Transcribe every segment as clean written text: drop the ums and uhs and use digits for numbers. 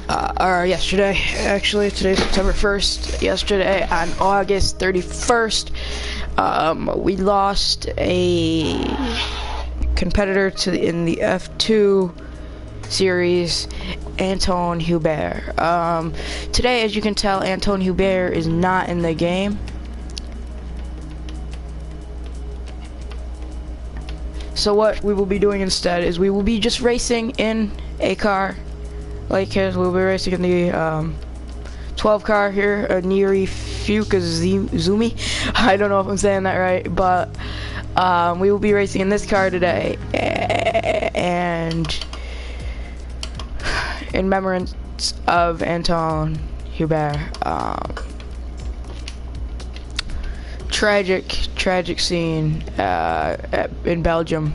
or yesterday, actually. Today's September 1st. Yesterday, on August 31st, we lost a competitor in the F2 series, Anthoine Hubert. Today, as you can tell, Anthoine Hubert is not in the game. So what we will be doing instead is we will be just racing in a car like his. We'll be racing in the 12 car here, a Neri Zumi. I don't know if I'm saying that right, but we will be racing in this car today, and in remembrance of Anthoine Hubert. Tragic scene in Belgium.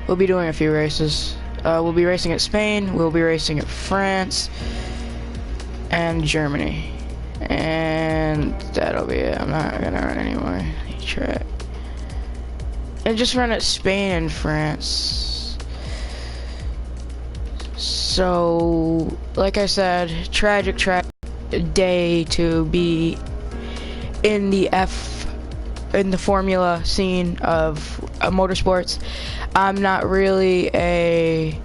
We'll be doing a few races. We'll be racing at Spain, we'll be racing at France, and Germany. And that'll be it. I'm not gonna run anymore. Track. And just run at Spain and France. So, like I said, tragic day to be in the Formula scene of motorsports. I'm not really a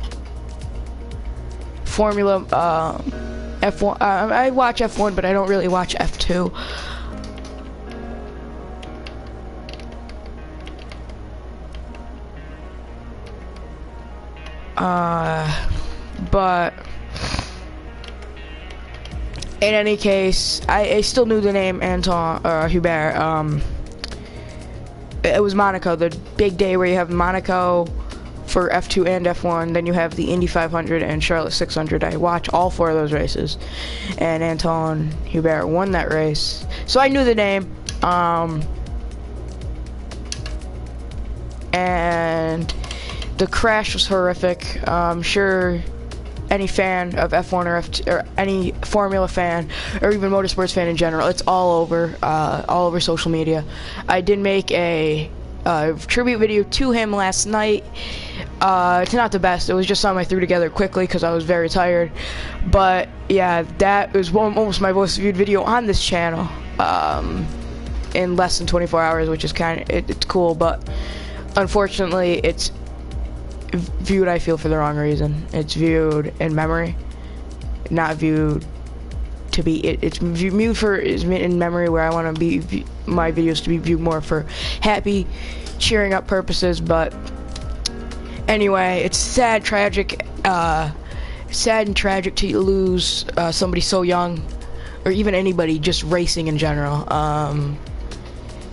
Formula F1. I watch F1, but I don't really watch F2. But in any case, I still knew the name Anthoine Hubert. It was Monaco, the big day where you have Monaco for F2 and F1. Then you have the Indy 500 and Charlotte 600. I watch all four of those races, and Anthoine Hubert won that race, so I knew the name. And the crash was horrific. I'm sure any fan of F1 or F2 or any Formula fan or even motorsports fan in general, it's all over social media. I did make a tribute video to him last night. It's not the best. It was just something I threw together quickly because I was very tired. But yeah, that was almost my most viewed video on this channel in less than 24 hours, which is it's cool. But unfortunately, it's viewed, I feel, for the wrong reason. It's viewed in memory, not viewed to be. It's viewed for in memory, where I want to be my videos to be viewed more for happy, cheering up purposes. But anyway, it's sad and tragic to lose somebody so young, or even anybody just racing in general.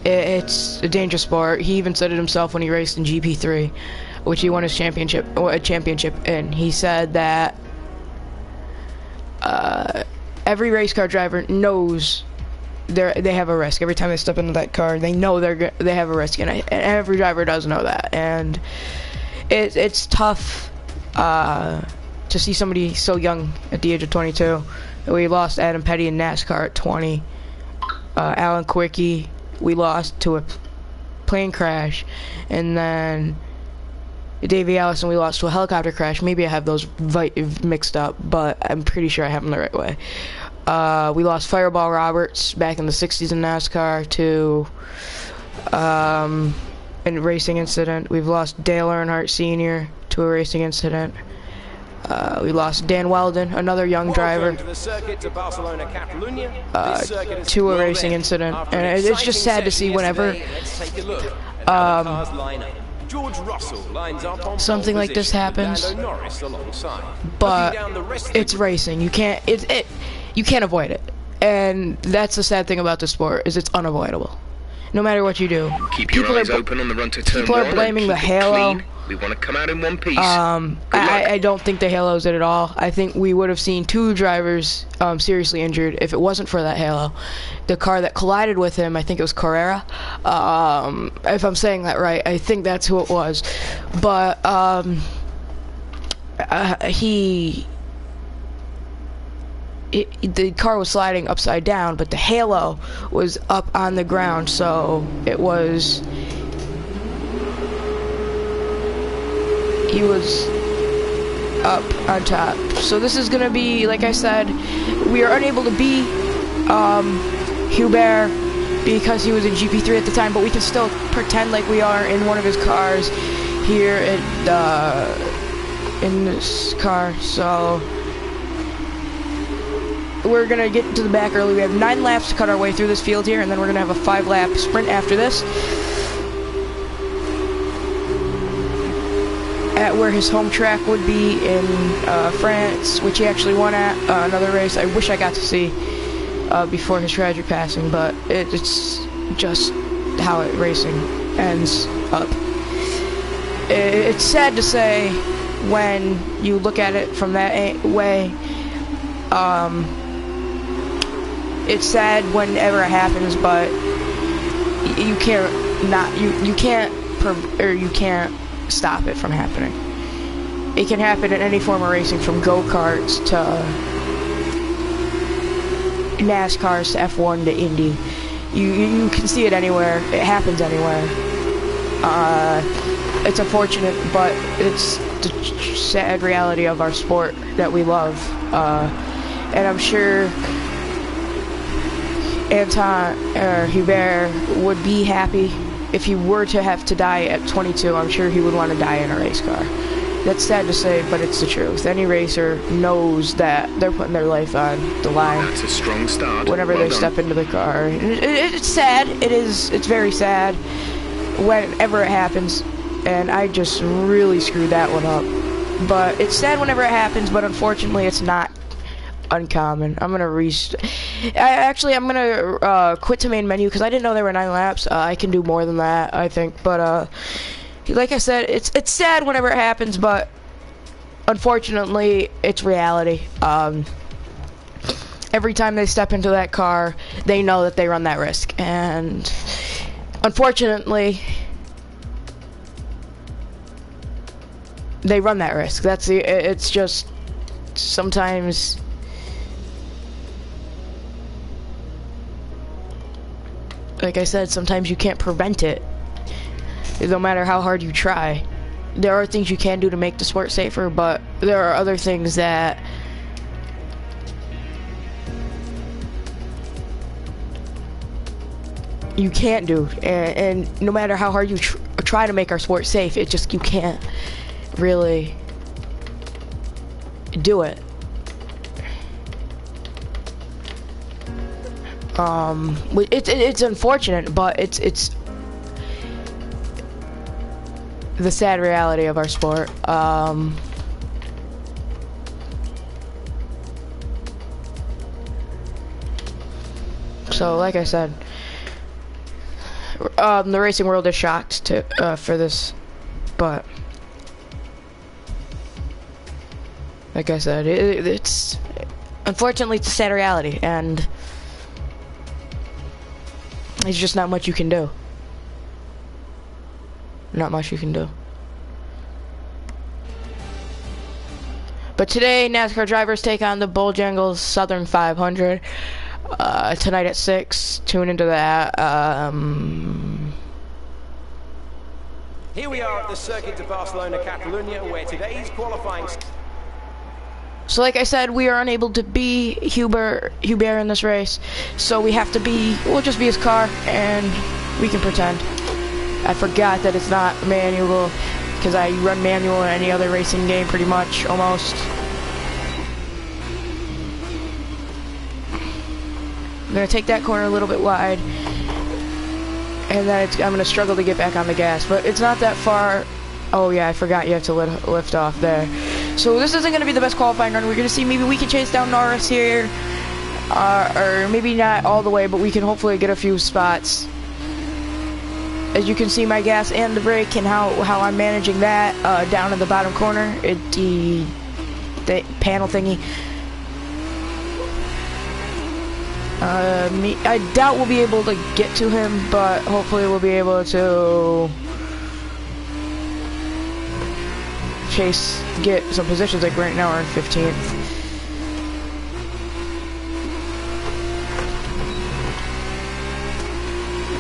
It's a dangerous sport. He even said it himself when he raced in GP3, which he won his championship, and he said that every race car driver knows they have a risk. Every time they step into that car, they know they have a risk, and every driver does know that. And it's tough to see somebody so young at the age of 22. We lost Adam Petty in NASCAR at 20. Alan Quickie, we lost to a plane crash, and then Davey Allison, we lost to a helicopter crash. Maybe I have those mixed up, but I'm pretty sure I have them the right way. We lost Fireball Roberts back in the 60s in NASCAR to a racing incident. We've lost Dale Earnhardt Sr. to a racing incident. We lost Dan Weldon, another young driver, to a racing incident. And it's just sad to see whenever something like this happens, but it's racing. You can't avoid it, and that's the sad thing about the sport, is it's unavoidable. No matter what you do, keep your eyes open on the run to turn people are blaming the halo. We want to come out in one piece. I don't think the halo's it at all. I think we would have seen two drivers seriously injured if it wasn't for that halo. The car that collided with him, I think it was Carrera. If I'm saying that right, I think that's who it was. But the car was sliding upside down, but the halo was up on the ground, so it was he was up on top. So this is gonna be, like I said, we are unable to beat Hubert because he was in GP3 at the time, but we can still pretend like we are in one of his cars here in this car. So we're gonna get to the back early. We have 9 laps to cut our way through this field here, and then we're gonna have a 5-lap sprint after this at where his home track would be in France, which he actually won at another race I wish I got to see before his tragic passing, but it's just how racing ends up. It's sad to say when you look at it from that way. It's sad whenever it happens, but you can't stop it from happening. It can happen in any form of racing, from go-karts to NASCARs to F1 to Indy. You can see it anywhere. It happens anywhere. It's unfortunate, but it's the sad reality of our sport that we love. And I'm sure Anthoine Hubert would be happy if he were to have to die at 22. I'm sure he would want to die in a race car. That's sad to say, but it's the truth. Any racer knows that they're putting their life on the line. That's a strong start. Whenever they step into the car. It's sad. It's very sad whenever it happens. And I just really screwed that one up. But it's sad whenever it happens, but unfortunately it's not uncommon. I'm gonna I'm gonna quit to main menu because I didn't know there were 9 laps. I can do more than that, I think, but like I said, it's sad whenever it happens, but unfortunately it's reality. Every time they step into that car, they know that they run that risk, and unfortunately they run that risk. It's just sometimes like I said, sometimes you can't prevent it, no matter how hard you try. There are things you can do to make the sport safer, but there are other things that you can't do, and no matter how hard you try to make our sport safe, you can't really do it. It's unfortunate, but it's the sad reality of our sport. So, like I said, the racing world is shocked for this, but like I said, it's unfortunately it's a sad reality, and there's just not much you can do. Not much you can do. But today, NASCAR drivers take on the Bojangles Southern 500 tonight at 6. Tune into that. Here we are at the Circuit de Barcelona, Catalunya, where today's qualifying... So like I said, we are unable to be Hubert in this race, so we'll just be his car, and we can pretend. I forgot that it's not manual, because I run manual in any other racing game pretty much, almost. I'm going to take that corner a little bit wide, and then I'm going to struggle to get back on the gas, but it's not that far. Oh yeah, I forgot you have to lift off there. So this isn't going to be the best qualifying run. We're going to see maybe we can chase down Norris here, or maybe not all the way, but we can hopefully get a few spots. As you can see, my gas and the brake and how I'm managing that down in the bottom corner, the panel thingy. I doubt we'll be able to get to him, but hopefully we'll be able to get some positions. Like right now we're in 15th.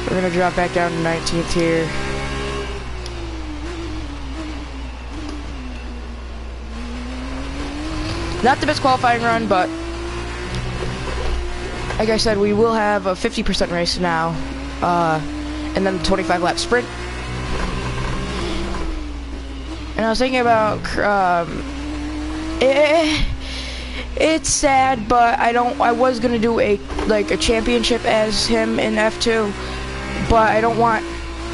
We're gonna drop back down to 19th here. Not the best qualifying run, but like I said, we will have a 50% race now, and then the 25 lap sprint. And I was thinking about, it's sad, but I was gonna do a championship as him in F2, but I don't want,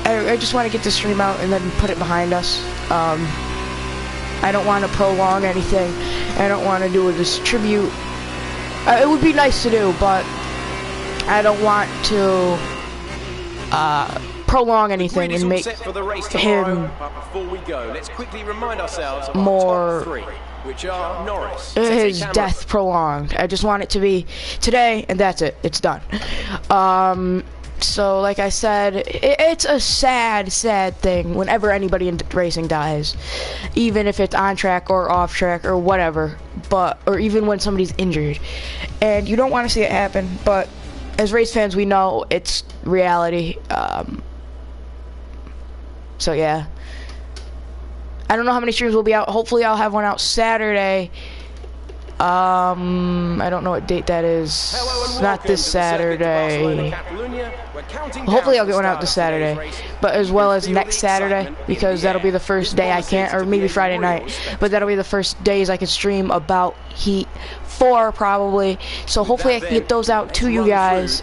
I just want to get the stream out and then put it behind us. I don't want to prolong anything. I don't want to do a distribute. It would be nice to do, but I don't want to prolong anything and make him more his death prolonged. I just want it to be today, and that's it. It's done. So, like I said, it's a sad thing whenever anybody in racing dies, even if it's on track or off track or whatever, or even when somebody's injured, and you don't want to see it happen. But as race fans, we know it's reality. So yeah, I don't know how many streams will be out. Hopefully, I'll have one out Saturday. I don't know what date that is. Not this Saturday. Hopefully I'll get one out this Saturday, but as well as next Saturday, because that'll be the first day I can't, or maybe Friday night, but that'll be the first days I can stream about Heat 4 probably. So hopefully I can get those out to you guys,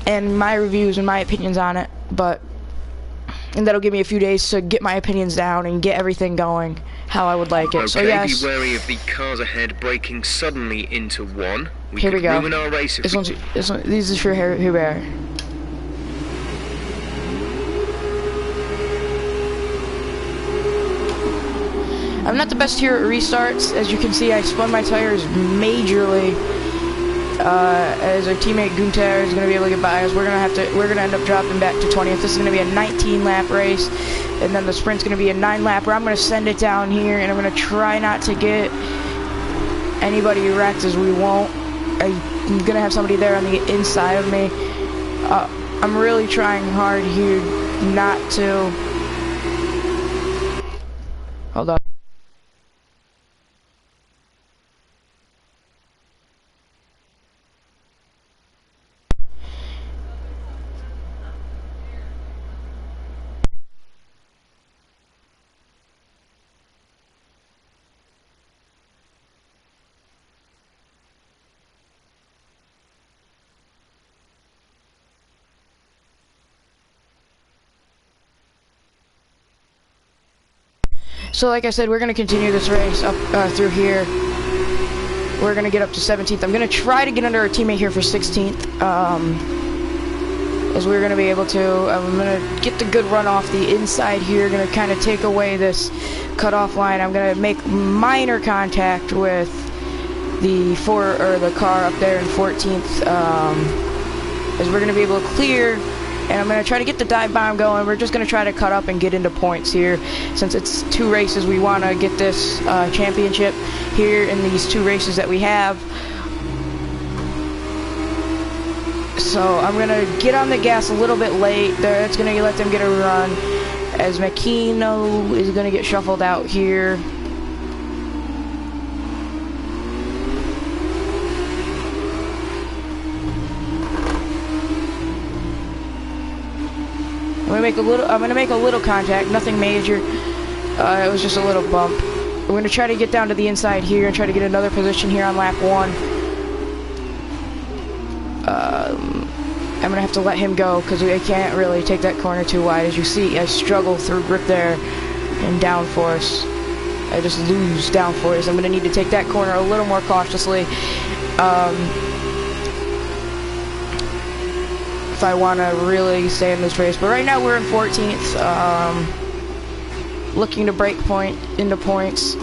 and my reviews and my opinions on it. And that'll give me a few days to get my opinions down and get everything going how I would like it. Okay, so yes. Be wary of the cars ahead braking suddenly into one. Here we go. Ruin our race if This is for Hubert. I'm not the best here at restarts. As you can see, I spun my tires majorly. As our teammate Gunther is going to be able to get by us, we're going to end up dropping back to 20th. This is going to be a 19 lap race, and then the sprint's going to be a 9 lap where I'm going to send it down here, and I'm going to try not to get anybody wrecked, as we won't. I'm going to have somebody there on the inside of me. I'm really trying hard here not to. Hold on. So like I said, we're going to continue this race up through here. We're going to get up to 17th. I'm going to try to get under our teammate here for 16th. As we're going to be able to. I'm going to get the good run off the inside here. Going to kind of take away this cutoff line. I'm going to make minor contact with the car up there in 14th. As we're going to be able to clear. And I'm going to try to get the dive bomb going. We're just going to try to cut up and get into points here. Since it's 2 races, we want to get this championship here in these 2 races that we have. So I'm going to get on the gas a little bit late. That's going to let them get a run. As Makino is going to get shuffled out here. I'm gonna make a little contact, nothing major. It was just a little bump. We're gonna try to get down to the inside here and try to get another position here on lap 1. I'm gonna have to let him go because I can't really take that corner too wide. As you see, I struggle through grip there and downforce. I just lose downforce. I'm gonna need to take that corner a little more cautiously. If I want to really stay in this race. But right now we're in 14th, looking to break point into points.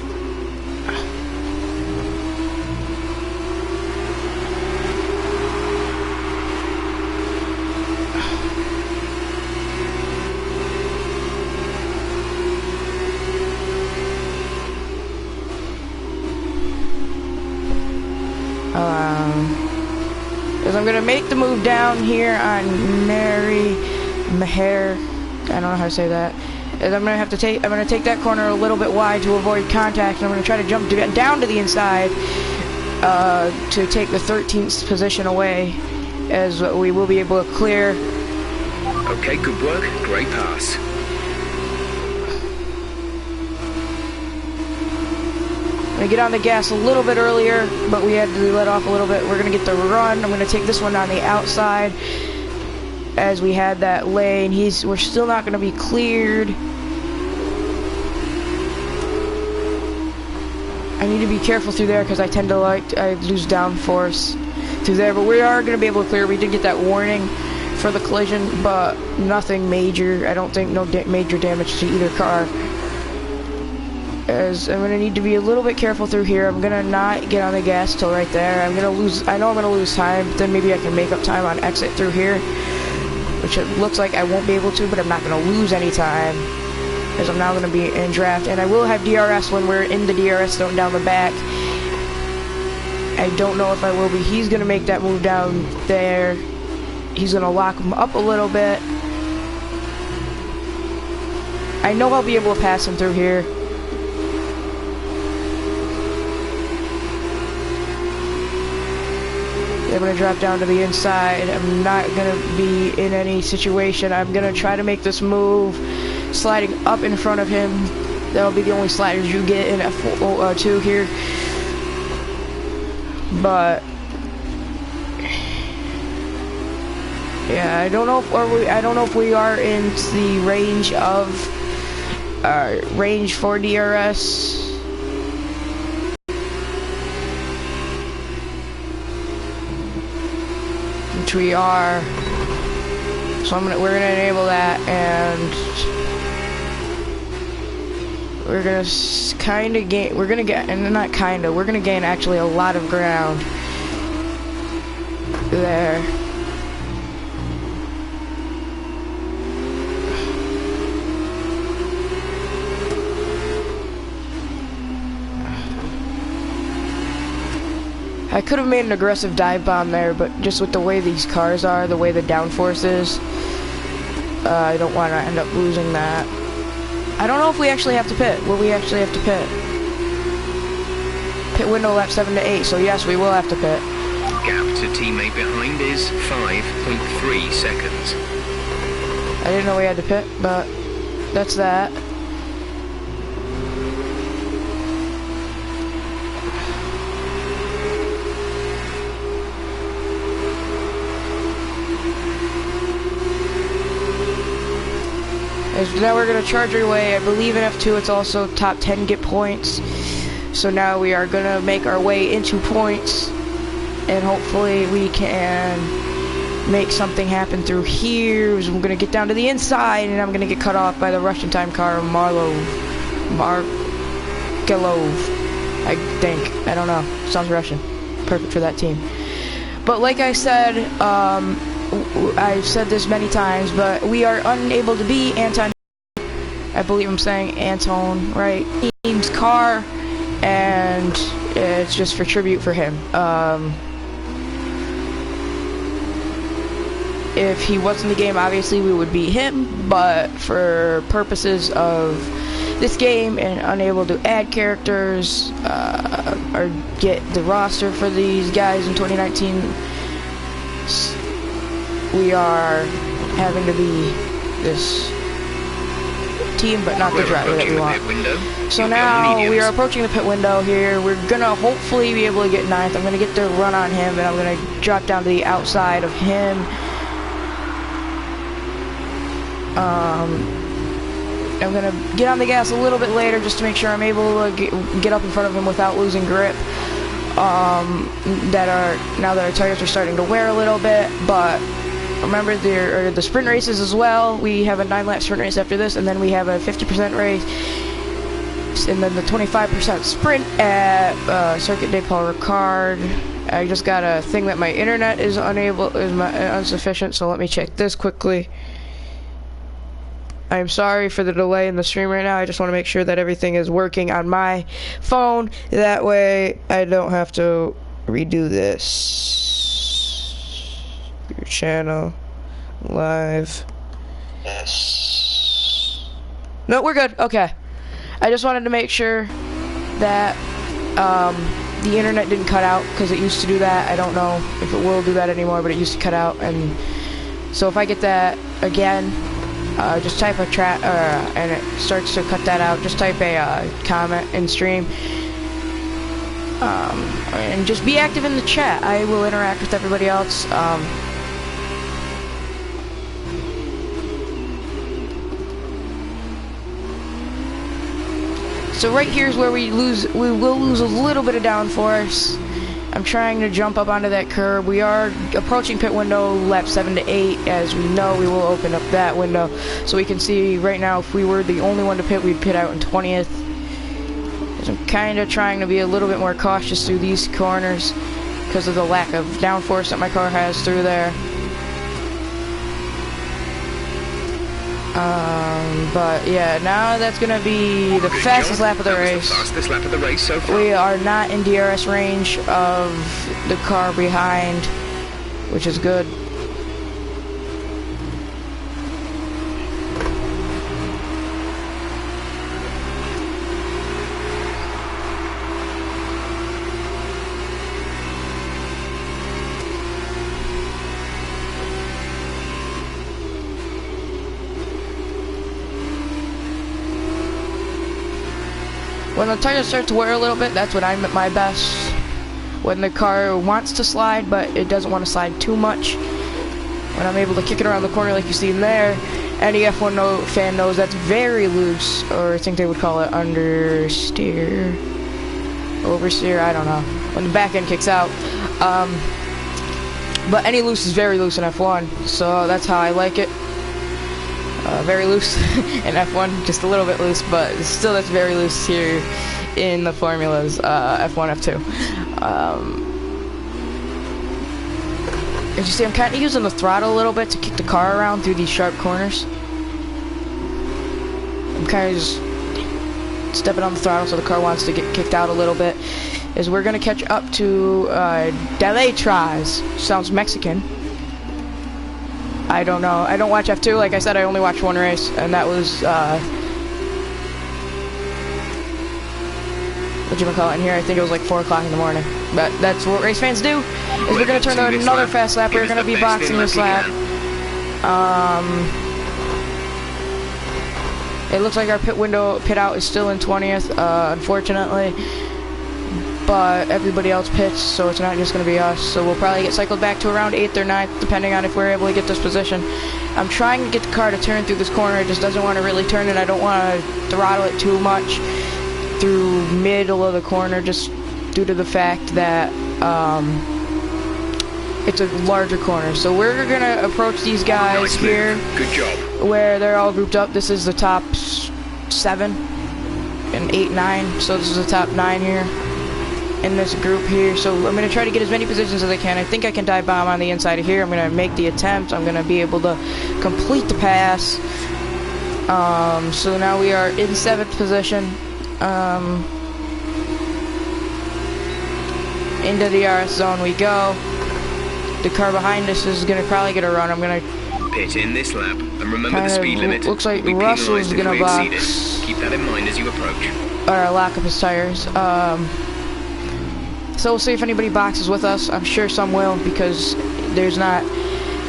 Because I'm going to make the move down here on Maher, I don't know how to say that, is I'm gonna take that corner a little bit wide to avoid contact, and I'm gonna try to jump down to the inside to take the 13th position away, as we will be able to clear. Okay, good work. Great pass. I'm gonna get on the gas a little bit earlier, but we had to let off a little bit. We're gonna get the run. I'm gonna take this one on the outside, as we had that lane. We're still not gonna be cleared. I need to be careful through there because I tend to I lose downforce through there, but we are gonna be able to clear. We did get that warning for the collision, but nothing major. I don't think major damage to either car. As I'm gonna need to be a little bit careful through here. I'm gonna not get on the gas till right there. I know I'm gonna lose time, but then maybe I can make up time on exit through here, which it looks like I won't be able to, but I'm not gonna lose any time, as I'm now gonna be in draft, and I will have DRS when we're in the DRS zone down the back. I don't know if I will be. He's gonna make that move down there. He's gonna lock him up a little bit. I know I'll be able to pass him through here. I'm gonna drop down to the inside. I'm not gonna be in any situation. I'm gonna try to make this move, sliding up in front of him. That'll be the only sliders you get in F2 here. But yeah, I don't know if we are in the range of range for DRS. Which we are. So we're gonna enable that, and we're gonna kind of gain. We're gonna get, and not kind of. We're gonna gain actually a lot of ground there. I could have made an aggressive dive bomb there, but just with the way these cars are, the way the downforce is, I don't want to end up losing that. I don't know if we actually have to pit. Will we actually have to pit? Pit window lap 7 to 8, so yes, we will have to pit. Gap to teammate behind is 5.3 seconds. I didn't know we had to pit, but that's that. Now we're going to charge our way. I believe in F2 it's also top 10 get points. So now we are going to make our way into points, and hopefully we can make something happen through here. So I'm going to get down to the inside, and I'm going to get cut off by the Russian time car, Markelov, I think. I don't know. Sounds Russian. Perfect for that team. But like I said, I've said this many times, but we are unable to be Anthoine. I believe I'm saying Anthoine, right? Team's car, and it's just for tribute for him. If he was in the game, obviously we would beat him, but for purposes of this game and unable to add characters or get the roster for these guys in 2019, we are having to be this team, but not the driver that we want. So now we are approaching the pit window here. We're gonna hopefully be able to get 9th. I'm gonna get the run on him, and I'm gonna drop down to the outside of him. I'm gonna get on the gas a little bit later just to make sure I'm able to get up in front of him without losing grip. Now that our tires are starting to wear a little bit, but remember there are the sprint races as well. We have a 9-lap sprint race after this, and then we have a 50% race, and then the 25% sprint at Circuit de Paul Ricard. I just got a thing that my internet is insufficient, so let me check this quickly. I'm sorry for the delay in the stream right now. I just want to make sure that everything is working on my phone. That way I don't have to redo this. Your channel live. Yes. No, we're good. Okay. I just wanted to make sure that the internet didn't cut out, because it used to do that. I don't know if it will do that anymore, but it used to cut out. And so if I get that again, just type a chat, and it starts to cut that out. Just type a comment in stream. And just be active in the chat. I will interact with everybody else. So right here is where we will lose a little bit of downforce. I'm trying to jump up onto that curb. We are approaching pit window lap 7 to 8. As we know, we will open up that window. So we can see right now, if we were the only one to pit, we'd pit out in 20th. So I'm kind of trying to be a little bit more cautious through these corners because of the lack of downforce that my car has through there. But yeah, now that's gonna be the fastest lap of the race. Fastest lap of the race so far. We are not in DRS range of the car behind, which is good. When the tires start to wear a little bit, that's when I'm at my best. When the car wants to slide, but it doesn't want to slide too much. When I'm able to kick it around the corner like you see in there. Any F1 fan knows that's very loose, or I think they would call it understeer. Oversteer, I don't know. When the back end kicks out. But any loose is very loose in F1, so that's how I like it. Very loose in F1, just a little bit loose, but still that's very loose here in the formulas, F1, F2. As you see, I'm kind of using the throttle a little bit to kick the car around through these sharp corners. I'm kind of just stepping on the throttle so the car wants to get kicked out a little bit. As we're going to catch up to Deletraz. Sounds Mexican. I don't know. I don't watch F2. Like I said, I only watched one race, and that was, whatchamacallit in here. I think it was like 4 o'clock in the morning. But that's what race fans do, is we're going to turn to another fast lap. We're going to be boxing this lap. It looks like our pit out is still in 20th, unfortunately. But everybody else pits, so it's not just going to be us. So we'll probably get cycled back to around 8th or 9th, depending on if we're able to get this position. I'm trying to get the car to turn through this corner. It just doesn't want to really turn, and I don't want to throttle it too much through middle of the corner, just due to the fact that it's a larger corner. So we're going to approach these guys here. Good job. Where they're all grouped up. This is the top 7 and 8, 9. So this is the top 9 here in this group here. So I'm going to try to get as many positions as I can. I think I can dive bomb on the inside of here. I'm going to make the attempt. I'm going to be able to complete the pass. So now we are in 7th position. Into the RS zone we go. The car behind us is going to probably get a run. I'm going to pit in this lap, and remember the speed limit. Looks like Russell's going to box. Keep that in mind as you approach. Or lock up his tires. So we'll see if anybody boxes with us. I'm sure some will, because there's not,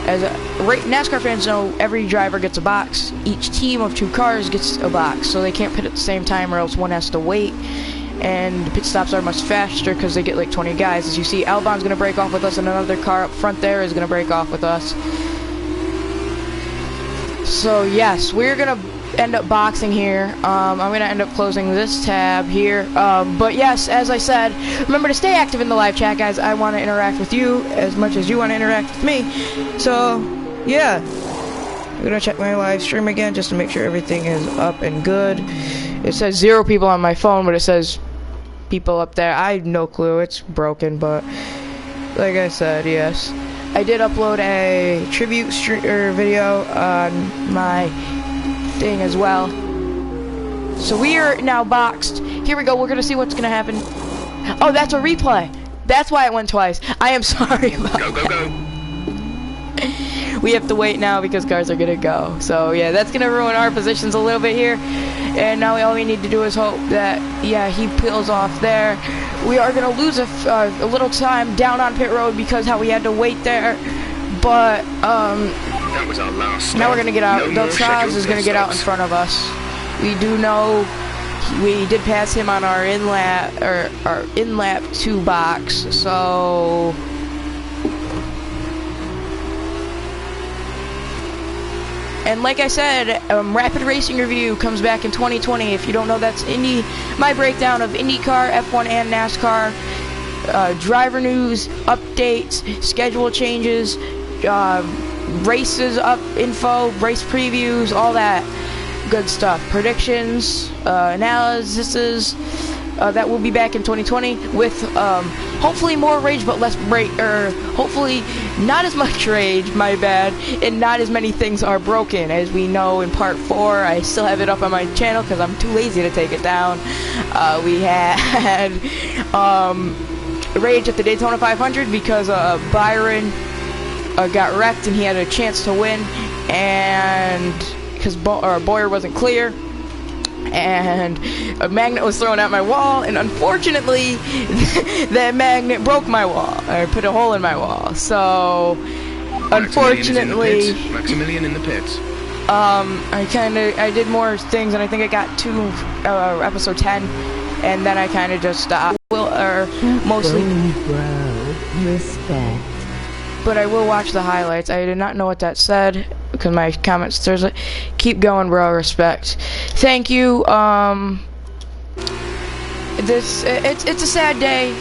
NASCAR fans know, every driver gets a box. Each team of 2 cars gets a box, so they can't pit at the same time, or else one has to wait. And the pit stops are much faster because they get like 20 guys. As you see, Albon's going to break off with us, and another car up front there is going to break off with us. So yes, we're going to end up boxing here. I'm going to end up closing this tab here. But yes, as I said, remember to stay active in the live chat, guys. I want to interact with you as much as you want to interact with me. So yeah, I'm going to check my live stream again just to make sure everything is up and good. It says 0 people on my phone, but it says people up there. I have no clue. It's broken, but like I said, yes. I did upload a tribute video on my thing as well. So we are now boxed. Here we go. We're going to see what's going to happen. Oh, that's a replay. That's why it went twice. I am sorry about that. Go. we have to wait now because cars are gonna go. So yeah, that's gonna ruin our positions a little bit here. And now all we need to do is hope that, yeah, he peels off there. We are gonna lose a little time down on pit road because how we had to wait there. But that was our last stop. now we're gonna get out. No Charles is gonna get out in front of us. We do know we did pass him on our in-lap 2 box. So and like I said, Rapid Racing Review comes back in 2020. If you don't know, that's my breakdown of IndyCar, F1, and NASCAR. Driver news, updates, schedule changes, races info, race previews, all that good stuff. Predictions, analyses. That will be back in 2020 with hopefully more rage but less hopefully not as much rage, my bad, and not as many things are broken. As we know in part 4, I still have it up on my channel because I'm too lazy to take it down. We had rage at the Daytona 500 because Byron got wrecked and he had a chance to win, and because Boyer wasn't clear, and a magnet was thrown at my wall, and unfortunately that magnet broke my wall, or put a hole in my wall. So unfortunately Maximilian in the pits. I did more things, and I think I got to episode 10, and then I kind of just stopped. Mostly respect. But I will watch the highlights. I did not know what that said because my comments. There's keep going, bro. Respect. Thank you. It's a sad day.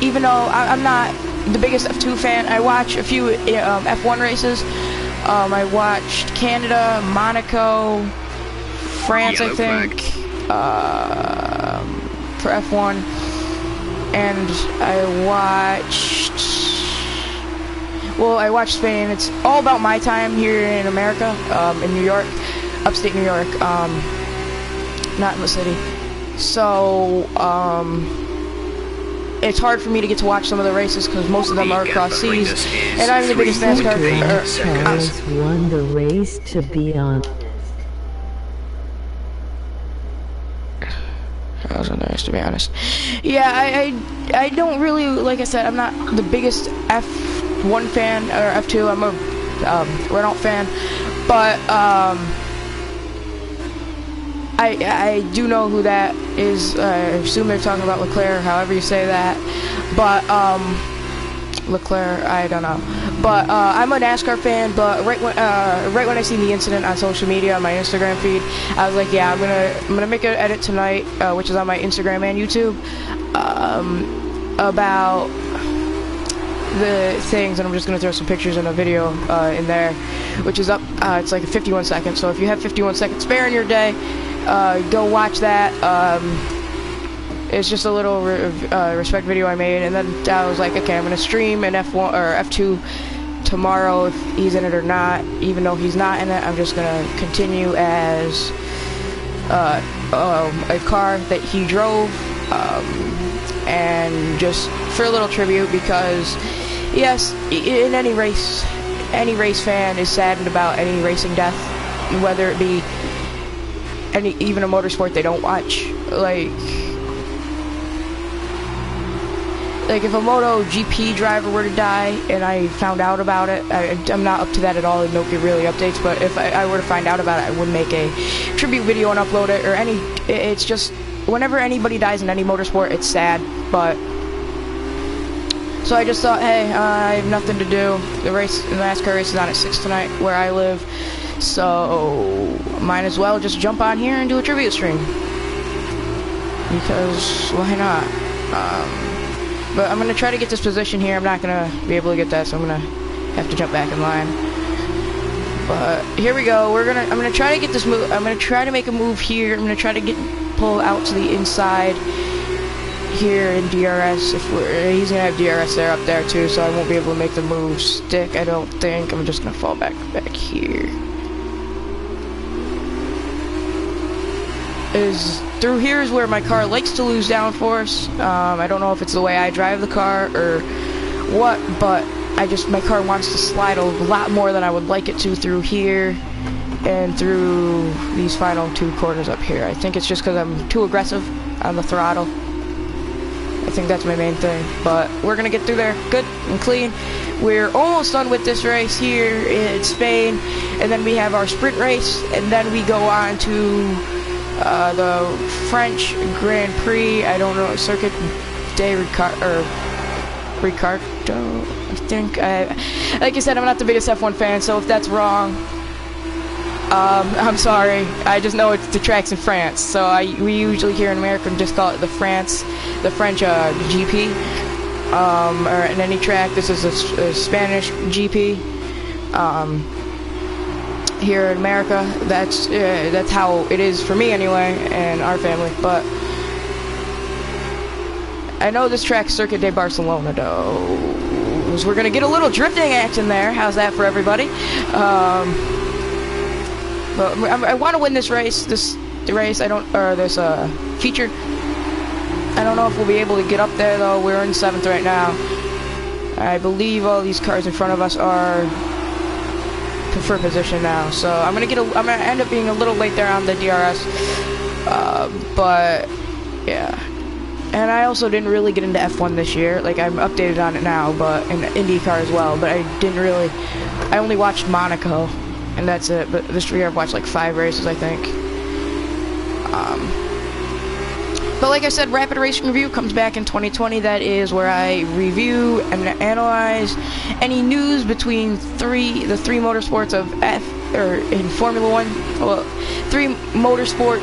Even though I'm not the biggest F2 fan, I watch a few F1 races. I watched Canada, Monaco, France, Yellow I think, for F1, and I watched Spain. It's all about my time here in America, in New York, upstate New York, not in the city. So, it's hard for me to get to watch some of the races because most of them are across seas, and I'm the biggest NASCAR fan. Charles won the race, to be honest. That was nice, to be honest. Yeah, I don't really, like I said, I'm not the biggest F1 fan, or F2, I'm a Renault fan, but I do know who that is. I assume they're talking about Leclerc, however you say that, but Leclerc, I don't know, but I'm a NASCAR fan. But right when I seen the incident on social media on my Instagram feed, I was like, yeah, I'm gonna make an edit tonight, which is on my Instagram and YouTube, about the things, and I'm just gonna throw some pictures and a video in there, which is up. It's like 51 seconds. So if you have 51 seconds spare in your day, go watch that. It's just a little respect video I made, and then I was like, okay, I'm gonna stream an F1 or F2 tomorrow if he's in it or not. Even though he's not in it, I'm just gonna continue as a car that he drove, and just for a little tribute, because yes, in any race fan is saddened about any racing death, whether it be even a motorsport they don't watch. Like if a MotoGP driver were to die and I found out about it, I'm not up to that at all, and don't get really updates, but if I were to find out about it, I would make a tribute video and upload it, or it's just, whenever anybody dies in any motorsport, it's sad. But so I just thought, hey, I have nothing to do. The NASCAR race is on at 6 tonight where I live, so might as well just jump on here and do a tribute stream, because why not? But I'm gonna try to get this position here. I'm not gonna be able to get that, so I'm gonna have to jump back in line. But here we go. I'm gonna try to get this move. I'm gonna try to make a move here. I'm gonna try to pull out to the inside here in DRS. He's gonna have DRS there, up there too, so I won't be able to make the move stick, I don't think. I'm just gonna fall back here. Through here is where my car likes to lose downforce. I don't know if it's the way I drive the car or what, but my car wants to slide a lot more than I would like it to through here and through these final 2 corners up here. I think it's just because I'm too aggressive on the throttle. I think that's my main thing, but we're gonna get through there good and clean. We're almost done with this race here in Spain, and then we have our sprint race, and then we go on to the French Grand Prix. I don't know, Circuit de Ricardo, I think. Like I said, I'm not the biggest F1 fan, so if that's wrong, I'm sorry. I just know it's the tracks in France, so we usually here in America just call it the French GP, or in any track. This is a Spanish GP. Here in America, that's how it is for me anyway, and our family. But I know this track's Circuit de Barcelona, though. So we're gonna get a little drifting action there. How's that for everybody? But I want to win this race. This feature. I don't know if we'll be able to get up there though. We're in 7th right now. I believe all these cars in front of us are for position now. So I'm gonna end up being a little late there on the DRS. But yeah. And I also didn't really get into F1 this year. Like, I'm updated on it now, but in IndyCar as well. But I only watched Monaco, and that's it. But this year I've watched like 5 races, I think. But like I said, Rapid Racing Review comes back in 2020. That is where I review and analyze any news between the three motorsports of in Formula One. Well, 3 motorsport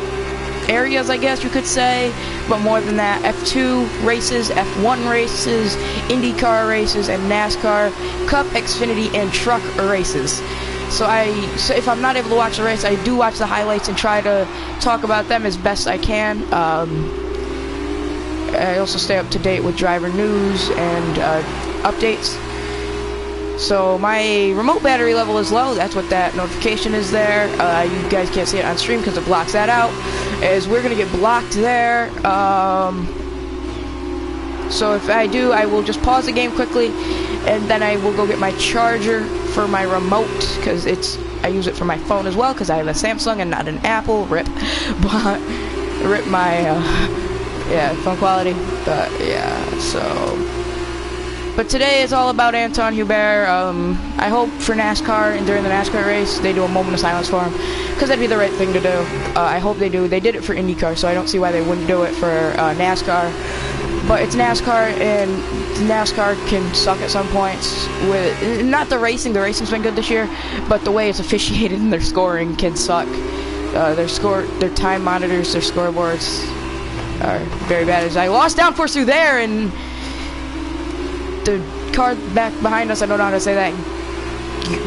areas, I guess you could say, but more than that, F2 races, F1 races, IndyCar races, and NASCAR, Cup, Xfinity, and truck races. So if I'm not able to watch the race, I do watch the highlights and try to talk about them as best I can. I also stay up to date with driver news and updates. So my remote battery level is low. That's what that notification is there. You guys can't see it on stream because it blocks that out. As we're gonna get blocked there. So if I do, I will just pause the game quickly, and then I will go get my charger for my remote, because I use it for my phone as well, because I have a Samsung and not an Apple. Rip, but rip my phone quality. But yeah, so. But today is all about Anthoine Hubert. I hope for NASCAR and during the NASCAR race they do a moment of silence for him, because that'd be the right thing to do. I hope they do. They did it for IndyCar, so I don't see why they wouldn't do it for NASCAR. But it's NASCAR, and NASCAR can suck at some points. With not the racing. The racing's been good this year, but the way it's officiated and their scoring can suck. Their time monitors, their scoreboards are very bad. As I lost downforce through there, and the car back behind us, I don't know how to say that.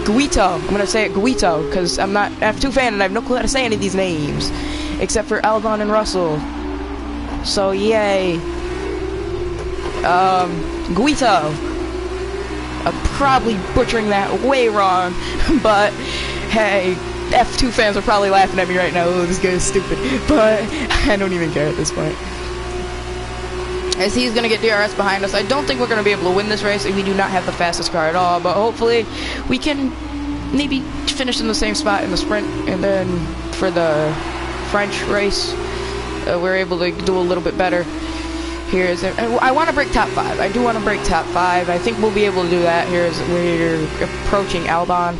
Guito. I'm gonna say it Guito, because I'm not an F2 fan and I have no clue how to say any of these names, except for Albon and Russell. So yay. Guito. I'm probably butchering that way wrong, but hey, F2 fans are probably laughing at me right now. Oh, this guy is stupid. But I don't even care at this point. As he's going to get DRS behind us. I don't think we're going to be able to win this race. We do not have the fastest car at all, but hopefully we can maybe finish in the same spot in the sprint, and then for the French race, we're able to do a little bit better. I want to break top 5. I do want to break top 5. I think we'll be able to do that here as we're approaching Albon.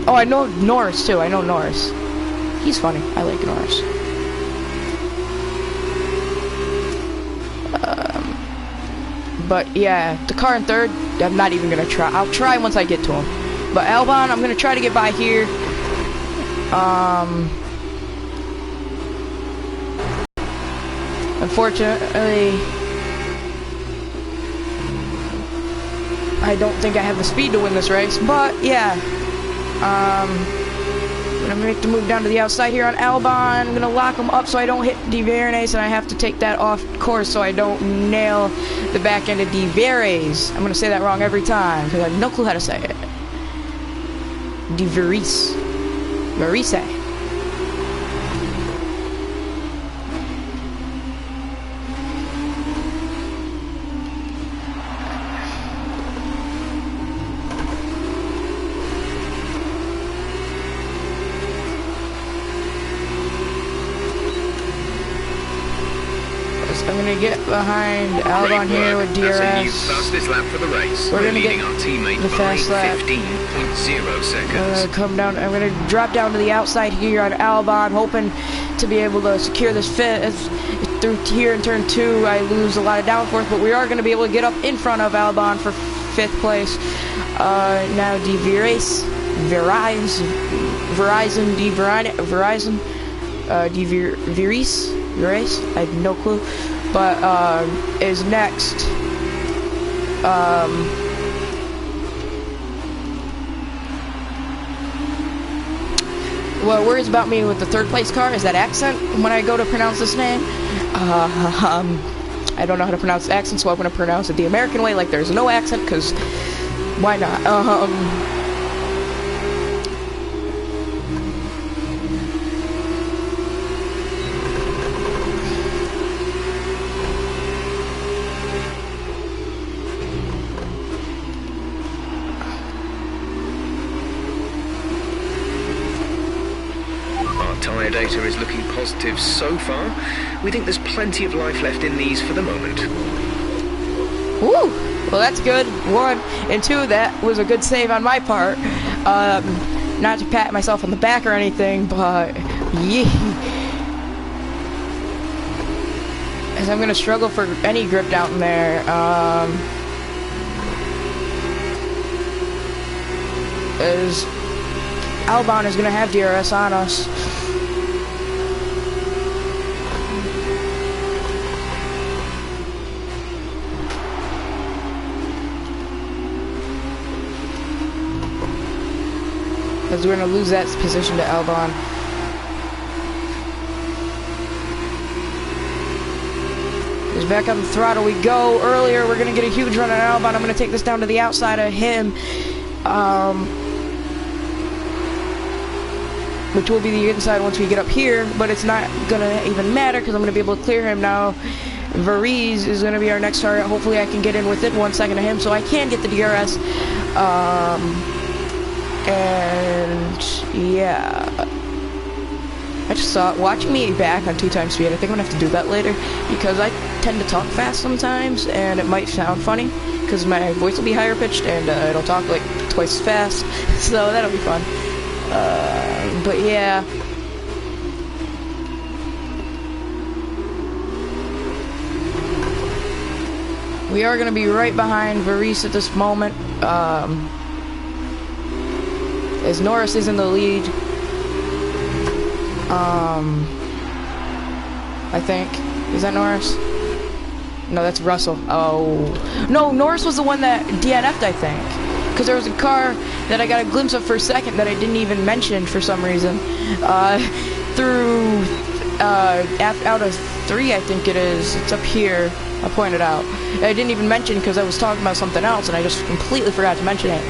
Oh, I know Norris too. I know Norris. He's funny. I like Norris. But yeah, the car in 3rd, I'm not even gonna try. I'll try once I get to him. But Albon, I'm gonna try to get by here. Unfortunately, I don't think I have the speed to win this race. But yeah, I'm gonna make the move down to the outside here on Albon. I'm gonna lock him up so I don't hit DeVernay's, and I have to take that off course so I don't nail the back end of DeVernay's. I'm gonna say that wrong every time because I have no clue how to say it. DeVries. Marise. I'm gonna get behind Albon here with DRS. That's a new fastest lap for the race. We're gonna leading get our teammate the fast lap. 15.0 seconds. Come down. I'm gonna drop down to the outside here on Albon, hoping to be able to secure this fifth. Through here in turn 2, I lose a lot of downforce, but we are gonna be able to get up in front of Albon for 5th place. Now Verizon, I have no clue, but is next. What worries about me with the 3rd place car is that accent when I go to pronounce this name. I don't know how to pronounce the accent, so I'm going to pronounce it the American way, like there's no accent, because why not? Tyre data is looking positive so far. We think there's plenty of life left in these for the moment. Woo! Well, that's good. 1 and 2. That was a good save on my part. Not to pat myself on the back or anything, but yeah. As I'm gonna struggle for any grip down there. As Albon is gonna have DRS on us. Because we're going to lose that position to Albon. He's back on the throttle we go. Earlier, we're going to get a huge run on Albon. I'm going to take this down to the outside of him. Which will be the inside once we get up here. But it's not going to even matter because I'm going to be able to clear him now. Verizon is going to be our next target. Hopefully I can get in within 1 second of him so I can get the DRS. And yeah, I just saw watching me back on 2 times speed. I think I'm gonna have to do that later because I tend to talk fast sometimes, and it might sound funny because my voice will be higher pitched and it'll talk like twice as fast. So that'll be fun. But yeah. We are gonna be right behind Verizon at this moment. As Norris is in the lead. I think. Is that Norris? No, that's Russell. Oh. No, Norris was the one that DNF'd, I think. Because there was a car that I got a glimpse of for a second that I didn't even mention for some reason. Out of 3, I think it is. It's up here. I'll point it out. I didn't even mention because I was talking about something else and I just completely forgot to mention it.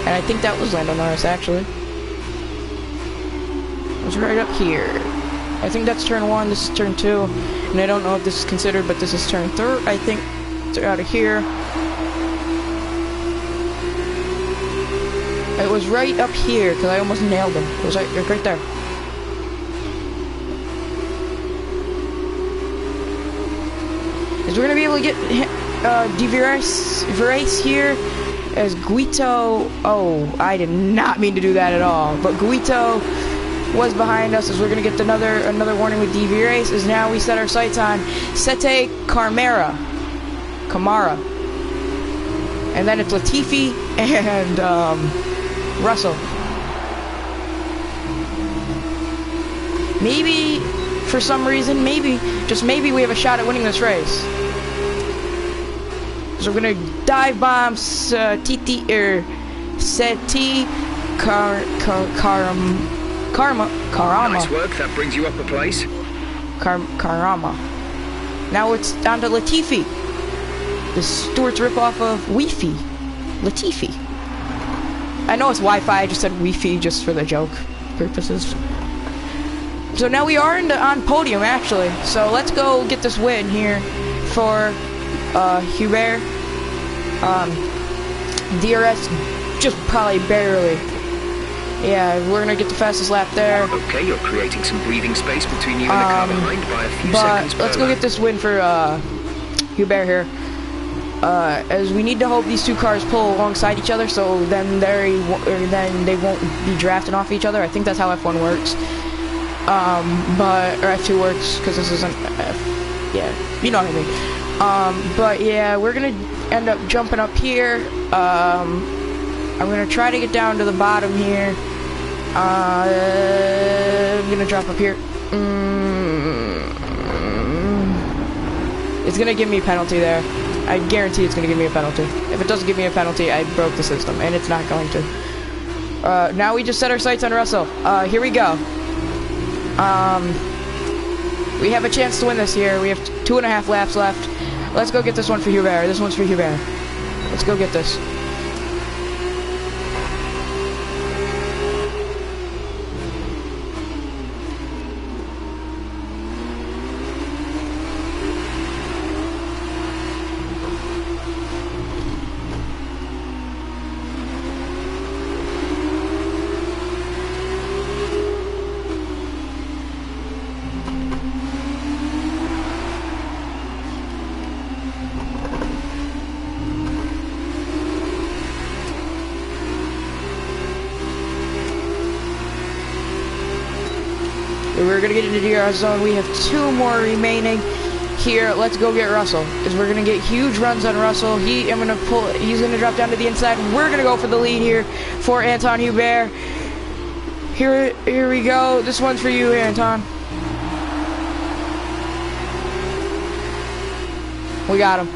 And I think that was Lando Norris, actually. It was right up here. I think that's turn 1, this is turn 2. And I don't know if this is considered, but this is turn 3. I think it's out of here. It was right up here because I almost nailed him. It was right there. Is we're gonna be able to get Verizon here as Guito. Oh, I did not mean to do that at all. But Guito was behind us as we're gonna get another warning with DVRace. As now we set our sights on Sete Camara, and then it's Latifi and Russell. Maybe for some reason, just maybe we have a shot at winning this race. So we're gonna dive bomb Seti Karama. Nice work, that brings you up a place. Karama. Now it's down to Latifi. The Stewart's ripoff of Wi-Fi. Latifi. I know it's Wi-Fi, I just said Wi-Fi just for the joke purposes. So now we are on podium, actually. So let's go get this win here for DRS, just probably barely. yeah, we're gonna get the fastest lap there. Okay, you're creating some breathing space between you and the car behind by a few But seconds. let's go get this win for Hubert here. As we need to hope these two cars pull alongside each other, so then they won't be drafting off each other. I think that's how F1 works. Or F2 works, because this isn't yeah, you know what I mean. But yeah, we're gonna end up jumping up here. I'm gonna try to get down to the bottom here. I'm gonna drop up here. It's gonna give me a penalty there. I guarantee it's gonna give me a penalty. If it doesn't give me a penalty, I broke the system, and it's not going to. Now we just set our sights on Russell. Here we go. We have a chance to win this here. We have 2.5 laps left. Let's go get this one for Hubert. This one's for Hubert. Let's go get this. We're gonna get into the DRS zone. We have 2 more remaining here. Let's go get Russell, as we're gonna get huge runs on Russell. He's gonna drop down to the inside. We're gonna go for the lead here for Anthoine Hubert. Here we go. This one's for you, Anthoine. We got him.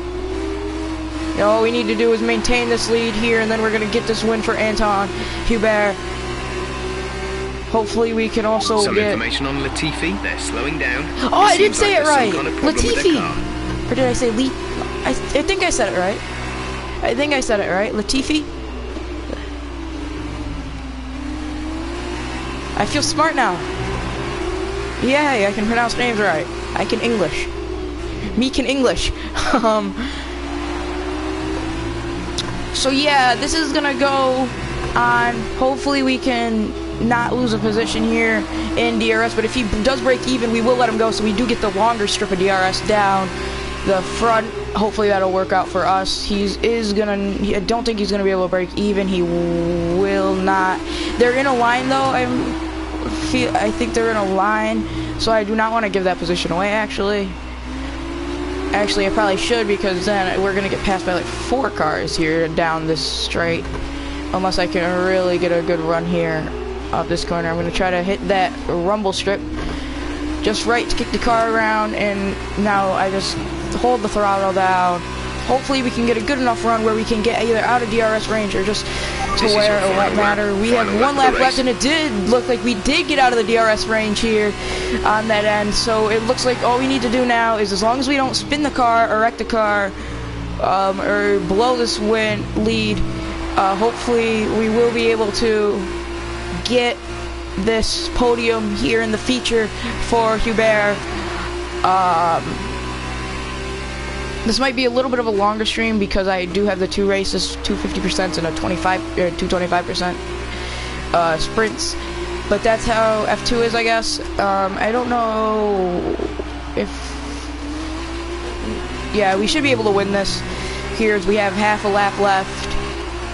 All we need to do is maintain this lead here, and then we're gonna get this win for Anthoine Hubert. Hopefully we can also Some get information on Latifi. They're slowing down. Oh, I did say it right. Kind of Latifi. Or did I say Lee? I think I said it right. I think I said it right. Latifi. I feel smart now. Yay, I can pronounce names right. I can English. Me can English. So yeah, this is gonna go on. Hopefully we can not lose a position here in DRS, but if he does break even, we will let him go, so we do get the longer strip of DRS down the front. Hopefully that'll work out for us. I don't think he's gonna be able to break even. He will not. They're in a line though. I think they're in a line, so I do not want to give that position away. Actually, I probably should, because then we're gonna get passed by like 4 cars here down this straight, unless I can really get a good run here up this corner. I'm gonna try to hit that rumble strip just right to kick the car around, and now I just hold the throttle down. Hopefully we can get a good enough run where we can get either out of DRS range or just to where it won't matter. We have 1 lap left, and it did look like we did get out of the DRS range here on that end, so it looks like all we need to do now is, as long as we don't spin the car or wreck the car or blow this lead, hopefully we will be able to get this podium here in the feature for Hubert. This might be a little bit of a longer stream because I do have the 2 races, 250% and a 225% sprints, but that's how F2 is, I guess. I don't know if, yeah, we should be able to win this here, as we have half a lap left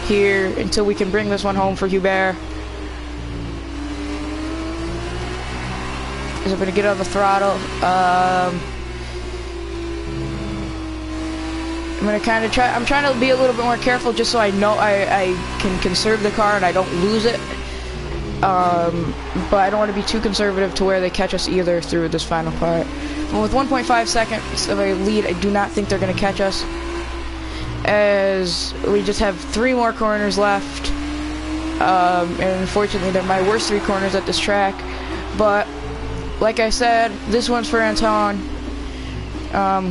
here until we can bring this one home for Hubert. I'm gonna get on the throttle. I'm gonna kind of try. I'm trying to be a little bit more careful, just so I know I can conserve the car and I don't lose it. But I don't want to be too conservative to where they catch us either through this final part. But with 1.5 seconds of a lead, I do not think they're gonna catch us, as we just have 3 more corners left. And unfortunately, they're my worst 3 corners at this track. But like I said, this one's for Anthoine.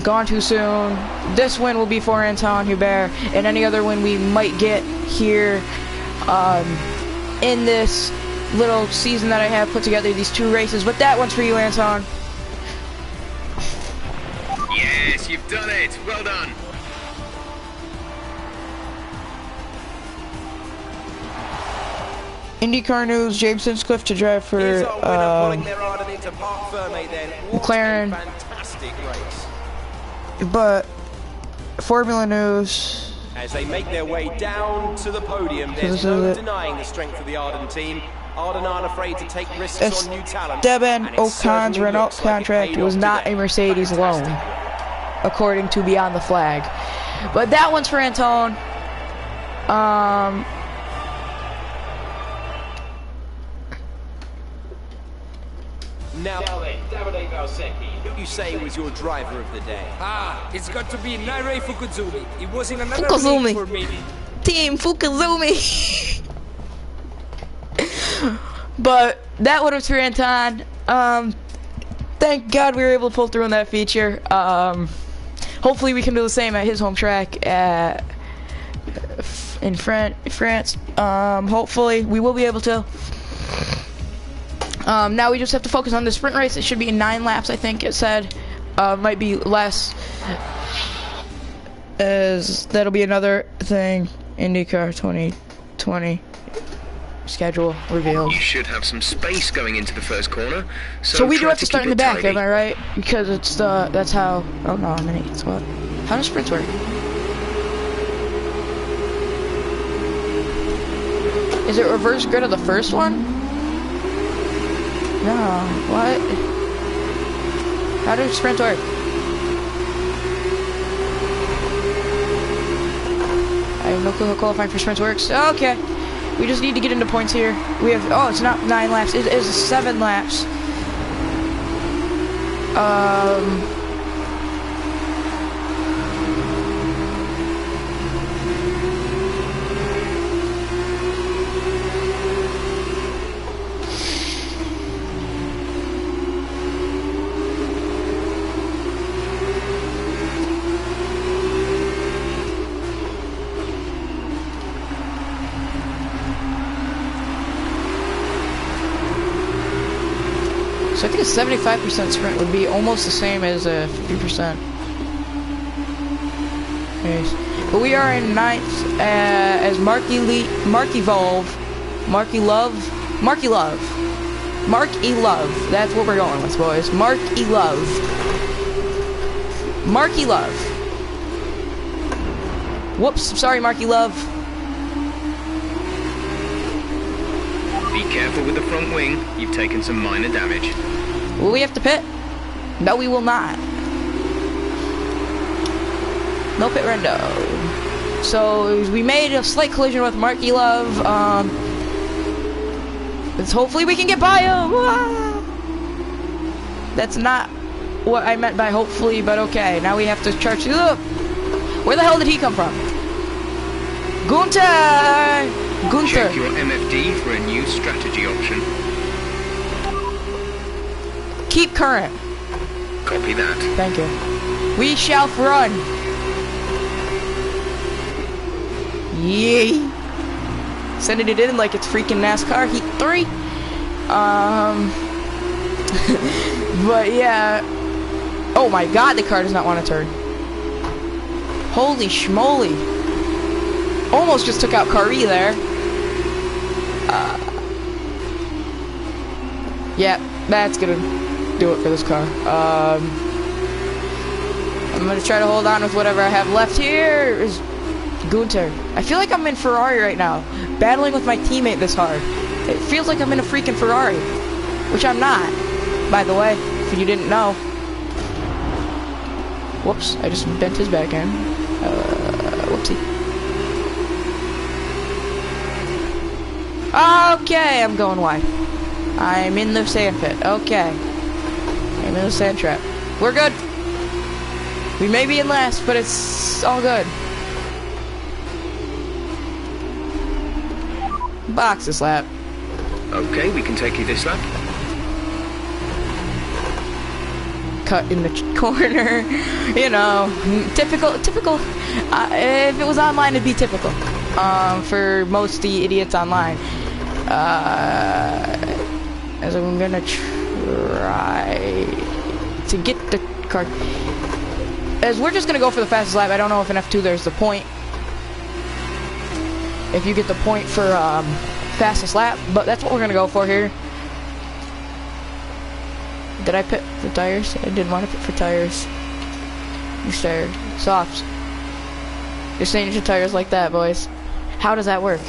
Gone too soon. This win will be for Anthoine Hubert, and any other win we might get here in this little season that I have put together, these 2 races. But that one's for you, Anthoine. Yes, you've done it. Well done. IndyCar news: James Hinchcliffe to drive for Here's our winner pulling their Arden into Parc Fermé then. What McLaren. a fantastic race. But Formula news. As they make their way down to the podium, this there's no is it. denying the strength of the Arden team. Arden aren't afraid to take risks on new talent. Esteban and it Ocon's certainly Renault looks like it contract paid was off not today. a Mercedes loan, according to Beyond the Flag. But that one's for Anthoine. Now then, Davide Valsecchi, who you say was your driver of the day? It's got to be Nairei Fukuzumi. It was in another Fukuzumi. league for me. Team Fukuzumi. But that one was for Anthoine. Thank God we were able to pull through in that feature. Hopefully we can do the same at his home track in France. Hopefully we will be able to. Now we just have to focus on the sprint race. It should be in 9 laps, I think it said. Might be less, as that'll be another thing. IndyCar 2020 schedule revealed. You should have some space going into the first corner. So we do try have to start in the keep it back, tidy. am I right? Because it's that's how. Oh no, I'm in 8th spot. How does sprints work? Is it reverse grid of the first one? No, what? How does sprint work? I have no clue how qualifying for sprints works. Okay. We just need to get into points here. We have, oh, it's not 9 laps, it is 7 laps. So I think a 75% sprint would be almost the same as a 50%. Yes. But we are in 9th as Marky Love. That's what we're going with, boys. Marky Love. Whoops, sorry, Marky Love. Be careful with the front wing. You've taken some minor damage. Will we have to pit? No, we will not. No pit rendo. So we made a slight collision with Marky Love. Hopefully we can get by him. Ah! That's not what I meant by hopefully, but okay. Now we have to charge. Ugh! Where the hell did he come from? Gunther! Check your MFD for a new strategy option. Keep current. Copy that. Thank you. We shall run. Yay. Sending it in like it's freaking NASCAR Heat 3. But yeah. Oh my God, the car does not want to turn. Holy schmoly. Almost just took out Kari there. Yeah, that's gonna do it for this car. I'm gonna try to hold on with whatever I have left here. Is Gunther. I feel like I'm in Ferrari right now, battling with my teammate this hard. It feels like I'm in a freaking Ferrari, which I'm not, by the way, if you didn't know. Whoops, I just bent his back end. Whoopsie. Okay, I'm going wide. I'm in the sand pit. Okay. I'm in the sand trap. We're good. We may be in last, but it's all good. Box this lap. Okay, we can take you this lap. Cut in the corner. You know, typical. If it was online, it'd be typical. For most of the idiots online. As I'm gonna try to get the car. As we're just gonna go for the fastest lap. I don't know if in F2 there's the point. If you get the point for fastest lap, but that's what we're gonna go for here. Did I pit for tires? I didn't want to pit for tires. New tire, soft. You're changing your tires like that, boys. How does that work?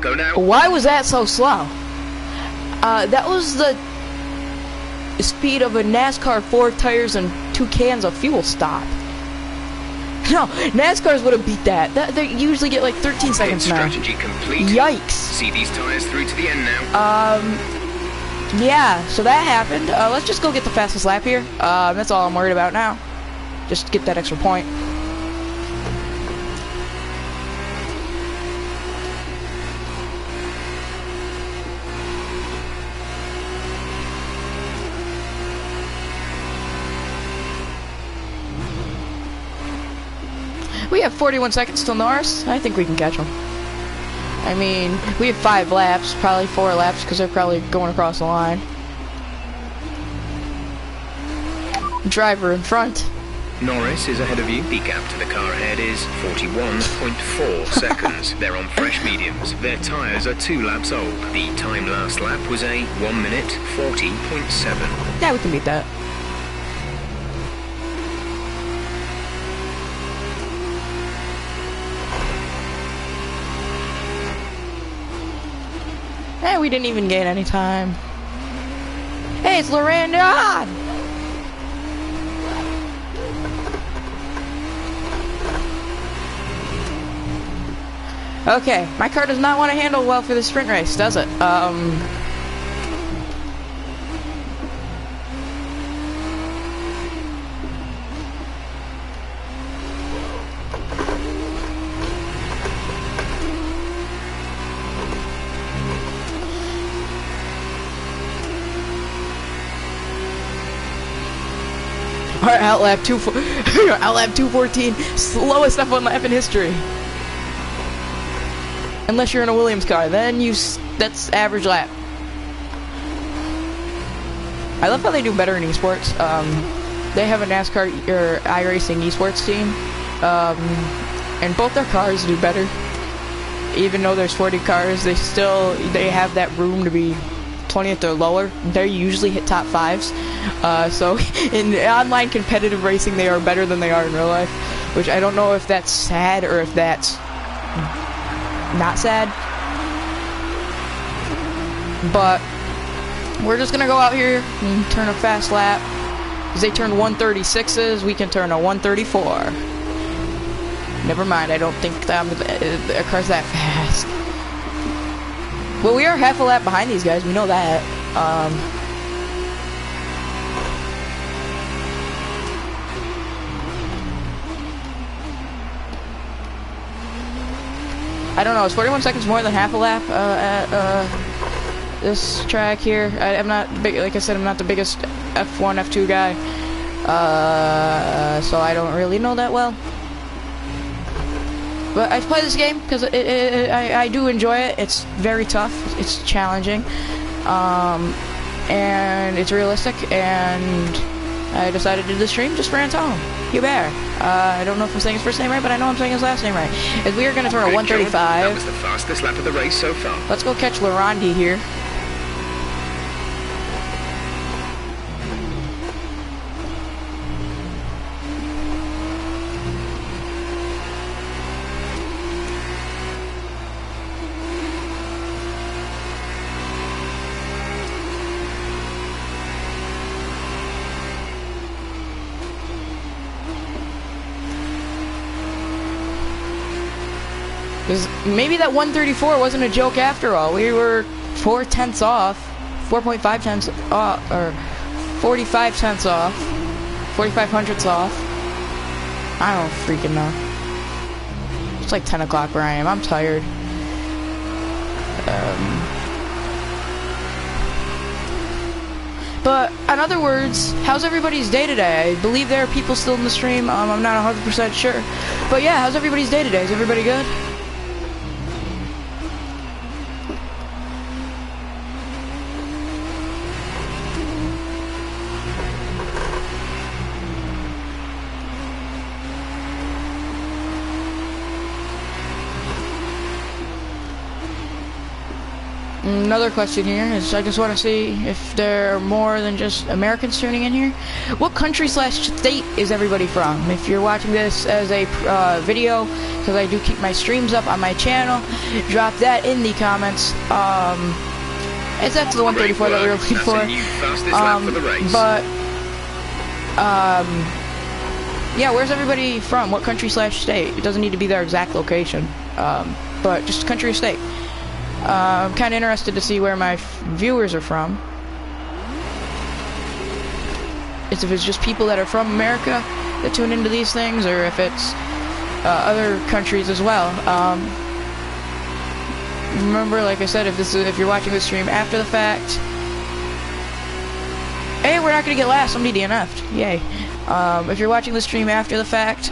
Go now. Why was that so slow? That was the speed of a NASCAR 4 tires and 2 cans of fuel stop. No, NASCARs would have beat that. They usually get like 13 seconds now. Strategy complete. Yikes. See these tires through to the end now. Yeah, so that happened. Let's just go get the fastest lap here. That's all I'm worried about now. Just get that extra point. We have 41 seconds till Norris. I think we can catch them. I mean, we have 5 laps, probably 4 laps, because they're probably going across the line. Driver in front. Norris is ahead of you. The gap to the car ahead is 41.4 seconds. They're on fresh mediums. Their tyres are 2 laps old. The time last lap was a 1 minute 40.7. Yeah, we can beat that. Hey, we didn't even gain any time. Hey, it's Lorraine. Okay, my car does not want to handle well for the sprint race, does it? Alright, outlap 214, slowest F1 lap in history. Unless you're in a Williams car, then that's average lap. I love how they do better in esports. They have a NASCAR or iRacing esports team, and both their cars do better. Even though there's 40 cars, they have that room to be 20th or lower. They usually hit top 5s. So in online competitive racing, they are better than they are in real life, which I don't know if that's sad or if that's not sad. But we're just gonna go out here and turn a fast lap. Because they turn 136s, we can turn a 134. Never mind, I don't think the car's that fast. Well, we are half a lap behind these guys, we know that. I don't know, is 41 seconds more than half a lap at this track here? I'm not big, like I said, I'm not the biggest F1, F2 guy, so I don't really know that well. But I play this game because I do enjoy it. It's very tough, it's challenging, and it's realistic, and I decided to do the stream just for Anthoine Hubert. I don't know if I'm saying his first name right, but I know I'm saying his last name right. As we are going to turn a 135. That was the fastest lap of the race so far. Let's go catch Laurandi here. Because maybe that 134 wasn't a joke after all. We were 4 tenths off, 4.5 tenths off, or 45 tenths off, 45 hundredths off. I don't freaking know. It's like 10 o'clock where I am. I'm tired. But in other words, how's everybody's day today? I believe there are people still in the stream. I'm not 100% sure. But yeah, how's everybody's day today? Is everybody good? Another question here is, I just want to see if there are more than just Americans tuning in here. What country / state is everybody from? If you're watching this as a video, because I do keep my streams up on my channel, drop that in the comments. That's the 134 that we were looking for. Yeah, where's everybody from? What country / state? It doesn't need to be their exact location, but just country or state. I'm kind of interested to see where my viewers are from. If it's just people that are from America that tune into these things, or if it's other countries as well. Remember, like I said, if you're watching this stream after the fact, hey, we're not gonna get last. Somebody DNF'd. Yay. If you're watching the stream after the fact,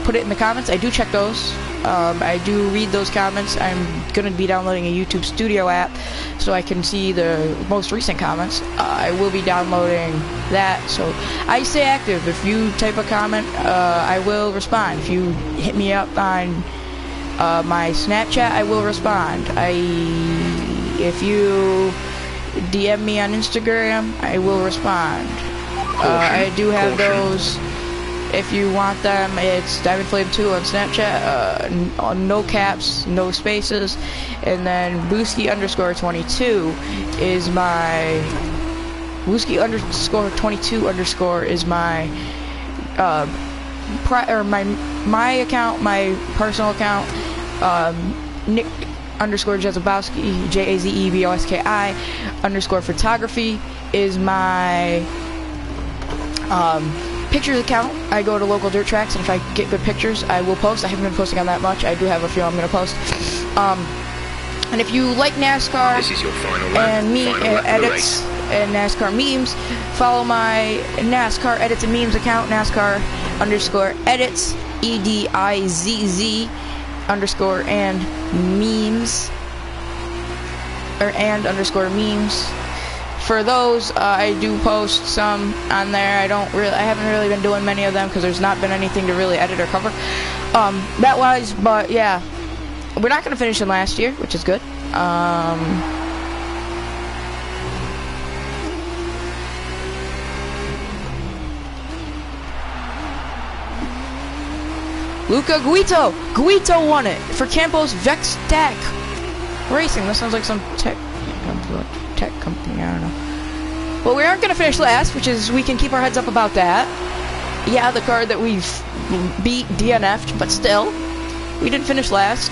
put it in the comments. I do check those. I do read those comments. I'm going to be downloading a YouTube Studio app so I can see the most recent comments. I will be downloading that, so I stay active. If you type a comment, I will respond. If you hit me up on my Snapchat, I will respond. If you DM me on Instagram, I will respond. I do have those. If you want them, it's DiamondFlame2 on Snapchat, on no caps, no spaces, and then Booski_22 is my Booski_22_ is my my account, my personal account. Nick_Jezebowski, JAZEBOSKI_photography is my pictures account. I go to local dirt tracks, and if I get good pictures, I will post. I haven't been posting on that much. I do have a few I'm going to post. And if you like NASCAR This is your final lap. and edits race. and NASCAR memes, follow my NASCAR edits and memes account, NASCAR_edits, EDIZZ _ memes, or _memes. For those, I do post some on there. I haven't really been doing many of them because there's not been anything to really edit or cover, that wise. But yeah, we're not gonna finish in last year, which is good. Luca Guito won it for Campos Vex Tech Racing. That sounds like some tech company, I don't know. Well, we aren't going to finish last, which is, we can keep our heads up about that. Yeah, the car that we've beat DNF'd, but still, we didn't finish last.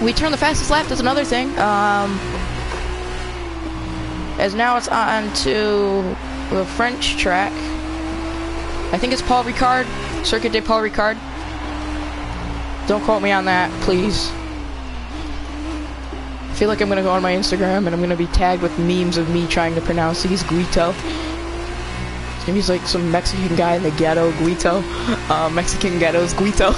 We turned the fastest lap, that's another thing. As now it's on to the French track. I think it's Paul Ricard, Circuit de Paul Ricard. Don't quote me on that, please. I feel like I'm gonna go on my Instagram and I'm gonna be tagged with memes of me trying to pronounce these Guito. Maybe he's like some Mexican guy in the ghetto, Guito. Mexican ghetto's Guito.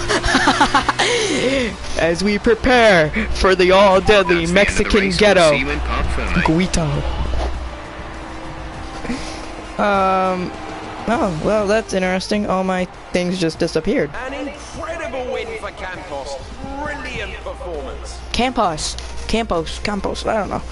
As we prepare for the all-deadly Mexican ghetto, Guito. Oh, well, that's interesting. All my things just disappeared. An incredible win for Campos. Brilliant performance. Campos, I don't know.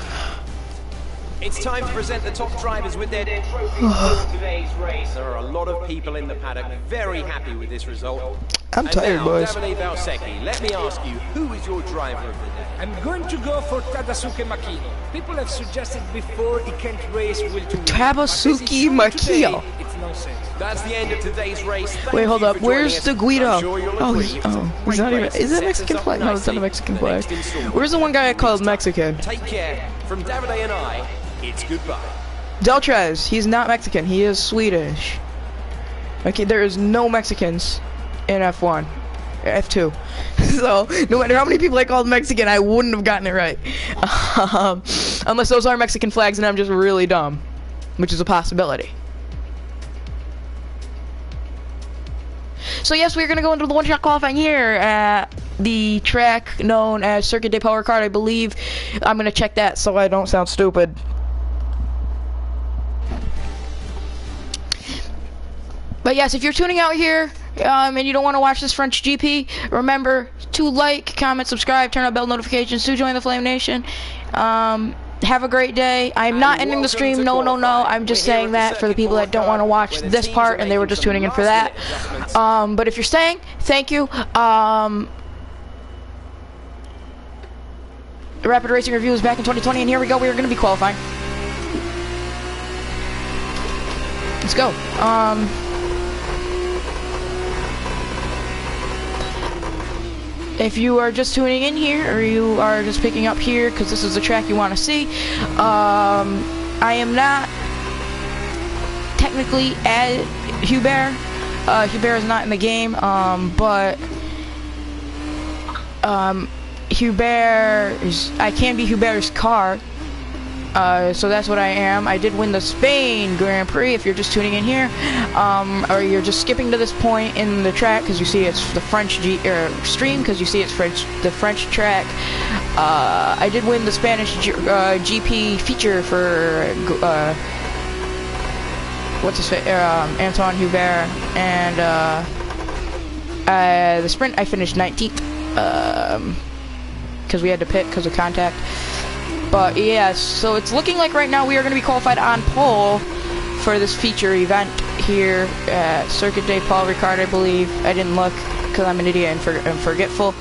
It's time to present the top drivers with their trophies of today's race. There are a lot of people in the paddock very happy with this result. I'm tired, boys. Davide Valsecchi, let me ask you, who is your driver of the day? I'm going to go for Tadasuke Makino. People have suggested before he can't race will to win. Tadasuke Makino. It's nonsense. That's the end of today's race. Wait, hold up. Where's the Guido? He's not even. Is that Mexican flag? No, it's not a Mexican flag. Where's the one guy I called Mexican? Take care. From Davide and I, it's goodbye. Deltrez, he's not Mexican. He is Swedish. Okay, there is no Mexicans in F1, F2. So no matter how many people I called Mexican, I wouldn't have gotten it right. Unless those are Mexican flags and I'm just really dumb, which is a possibility. So yes, we're gonna go into the one-shot qualifying here at the track known as Circuit de Paul Ricard, I believe. I'm gonna check that so I don't sound stupid. But yes, if you're tuning out here and you don't want to watch this French GP, remember to like, comment, subscribe, turn on bell notifications to join the Flame Nation. Have a great day. I'm not ending the stream. No. I'm just saying that for the people that don't want to watch this part and they were just tuning in for that. But if you're staying, thank you. Rapid Racing Review is back in 2020, and here we go. We are going to be qualifying. Let's go. If you are just tuning in here, or you are just picking up here because this is the track you want to see, I am not technically at Hubert. Hubert is not in the game, but I can be Hubert's car. So that's what I am. I did win the Spain Grand Prix, if you're just tuning in here, or you're just skipping to this point in the track because you see it's the French stream, because you see it's the French track. I did win the Spanish GP feature for what's his face, Anthoine Hubert, and the sprint I finished 19th because we had to pit because of contact. But yeah, so it's looking like right now we are going to be qualified on pole for this feature event here at Circuit de Paul Ricard, I believe. I didn't look because I'm an idiot and forgetful.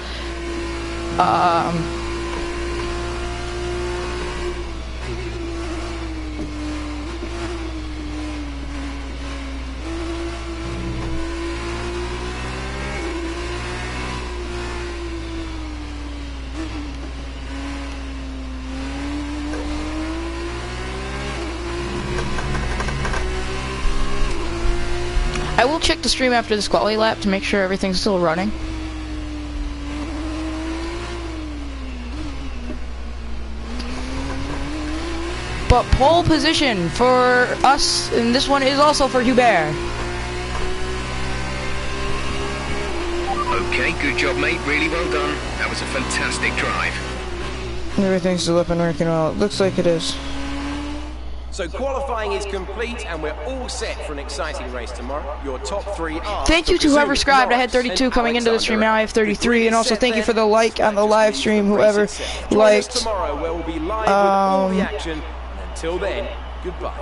I will check the stream after this quality lap to make sure everything's still running. But pole position for us, and this one is also for Hubert. Okay, good job, mate. Really well done. That was a fantastic drive. Everything's still up and working well. It looks like it is. So qualifying is complete, and we're all set for an exciting race tomorrow. Your top three are... Thank you to whoever subscribed. I had 32 coming into the stream. Now I have 33. And also thank you for the like on the live stream, whoever liked. Tomorrow where we'll be live with all the action. And until then, goodbye.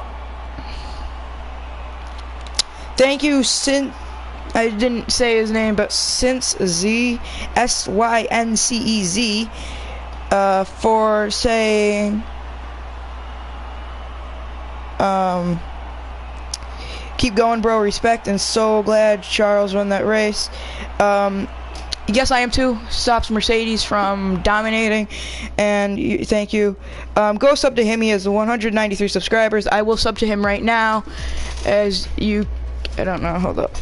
Thank you, I didn't say his name, but Since Z, SYNCEZ, for saying... keep going, bro, respect, and so glad Charles won that race. Yes, I am too. Stops Mercedes from dominating, and thank you. Go sub to him. He has 193 subscribers. I will sub to him right now, as you, I don't know, hold up.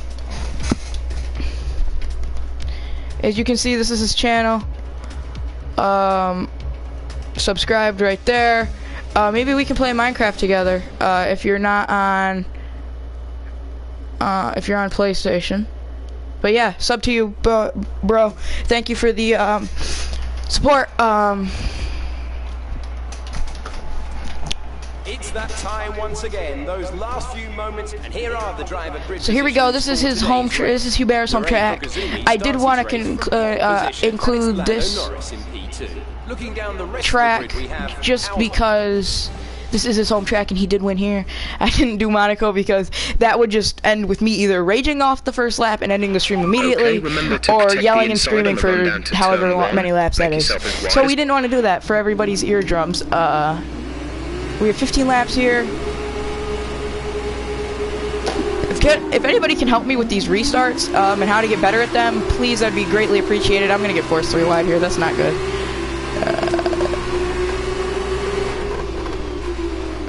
As you can see, this is his channel. Subscribed right there. Maybe we can play Minecraft together, if you're not on, if you're on PlayStation. But yeah, sub to you, bro. Thank you for the, support. It's that time once again, those last few moments, and here are the driver grid. So here we go. This is his home. This is Hubert's home track. I did want to include this track just because this is his home track and he did win here. I didn't do Monaco because that would just end with me either raging off the first lap and ending the stream immediately, or yelling and screaming for however many laps that is. So we didn't want to do that for everybody's eardrums. We have 15 laps here. If anybody can help me with these restarts and how to get better at them, please, that'd be greatly appreciated. I'm gonna get forced 3 wide here. That's not good.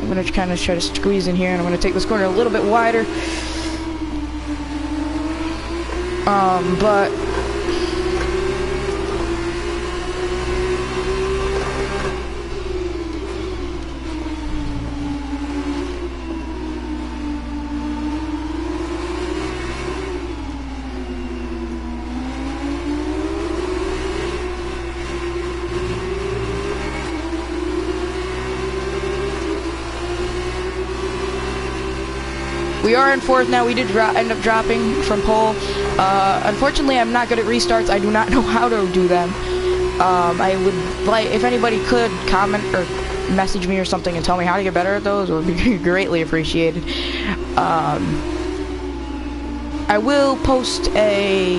I'm gonna kind of try to squeeze in here, and I'm gonna take this corner a little bit wider. But We are in 4th now. We did end up dropping from pole. Unfortunately, I'm not good at restarts. I do not know how to do them. I would like, if anybody could comment or message me or something and tell me how to get better at those, it would be greatly appreciated. I will post a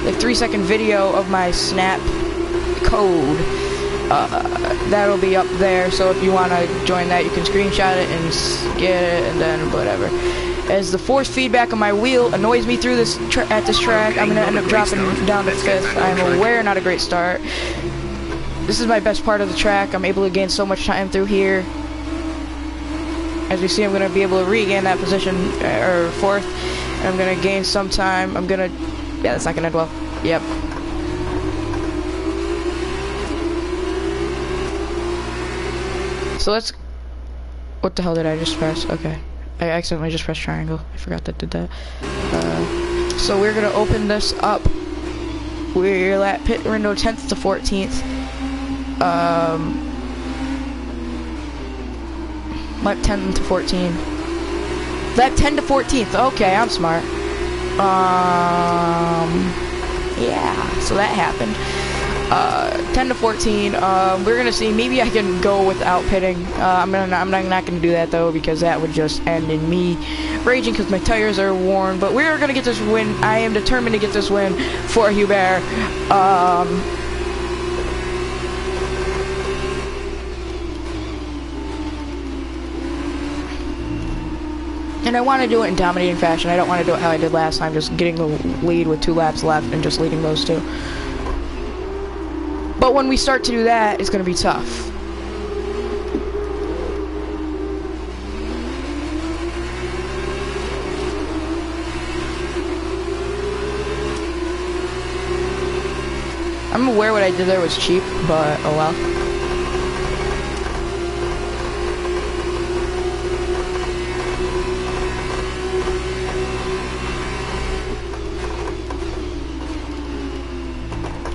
like 3-second video of my snap code. That'll be up there, so if you want to join that, you can screenshot it and get it, and then whatever. As the force feedback on my wheel annoys me through this at this track, I'm gonna end up dropping down to 5th. I'm aware, not a great start. This is my best part of the track. I'm able to gain so much time through here. As we see, I'm gonna be able to regain that position, or 4th. And I'm gonna gain some time. Yeah, that's not gonna end well. Yep. So let's, what the hell did I just press? Okay. I accidentally just pressed triangle. I forgot that did that. So we're gonna open this up. We're at pit window 10th to 14th. Lap 10 to 14. Lap 10 to 14th. Okay, I'm smart. Yeah, so that happened. 10 to 14. We're gonna see. Maybe I can go without pitting. I'm not gonna do that though, because that would just end in me raging because my tires are worn. But we're gonna get this win. I am determined to get this win for Hubert. And I want to do it in dominating fashion. I don't want to do it how I did last time, just getting the lead with 2 laps left and just leading those 2. But when we start to do that, it's going to be tough. I'm aware what I did there was cheap, but oh well.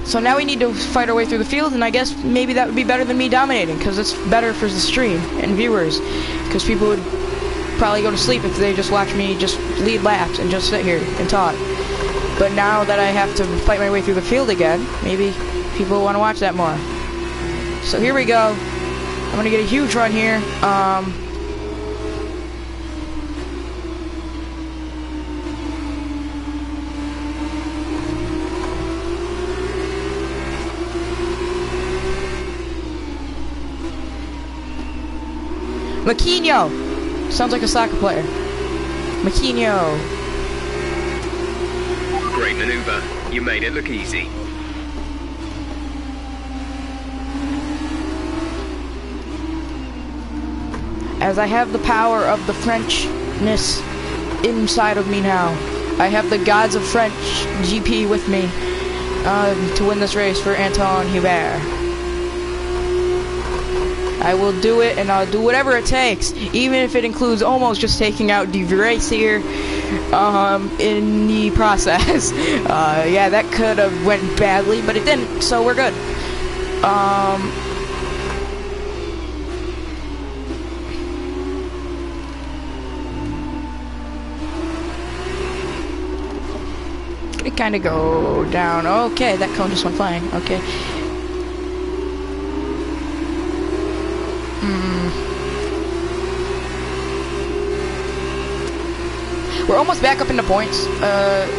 So now we need to fight our way through the field, and I guess maybe that would be better than me dominating, because it's better for the stream and viewers, because people would probably go to sleep if they just watch me just lead laps and just sit here and talk. But now that I have to fight my way through the field again, maybe people want to watch that more. So here we go. I'm going to get a huge run here. Maquinho! Sounds like a soccer player. Maquinho. Great maneuver. You made it look easy. As I have the power of the Frenchness inside of me now. I have the gods of French GP with me to win this race for Anthoine Hubert. I will do it, and I'll do whatever it takes, even if it includes almost just taking out the race here in the process. Yeah, that could have went badly, but it didn't, so we're good. It kind of go down. Okay, that cone just went flying. Okay. We're almost back up into points,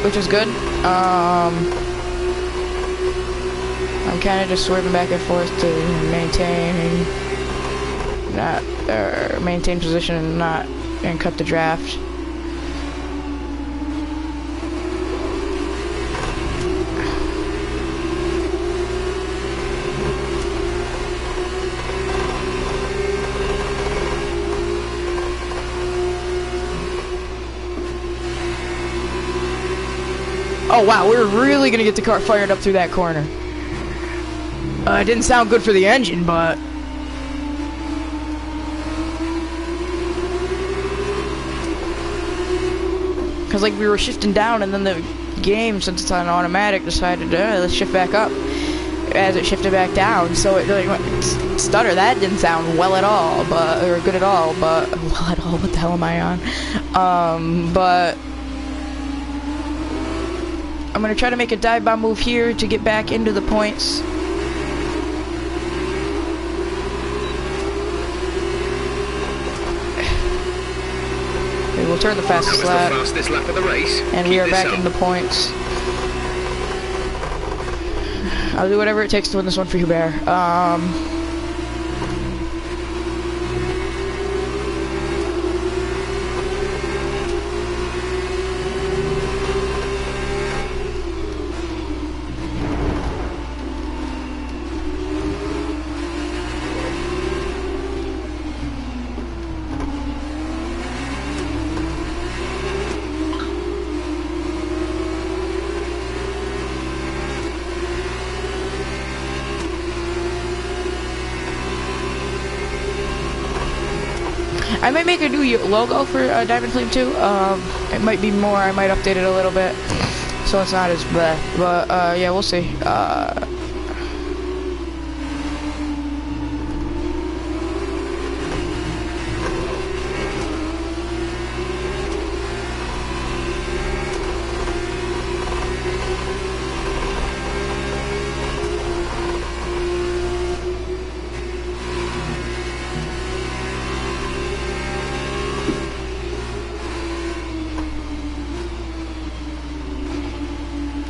which is good. I'm kind of just swerving back and forth to maintain position and cut the draft. Oh wow, we're really gonna get the car fired up through that corner. It didn't sound good for the engine, but... Because like we were shifting down, and then the game, since it's on automatic, decided, let's shift back up. as it shifted back down, so it really went stutter. That didn't sound well at all, or good at all, but well at all. What the hell am I on? But I'm gonna try to make a dive bomb move here to get back into the points. Okay, we'll turn the fastest lap, lap of the race. and we are back in the points. I'll do whatever it takes to win this one for Hubert. I might make a new logo for Diamond Flame 2. It might be more. I might update it a little bit, so it's not as bad. But yeah, we'll see.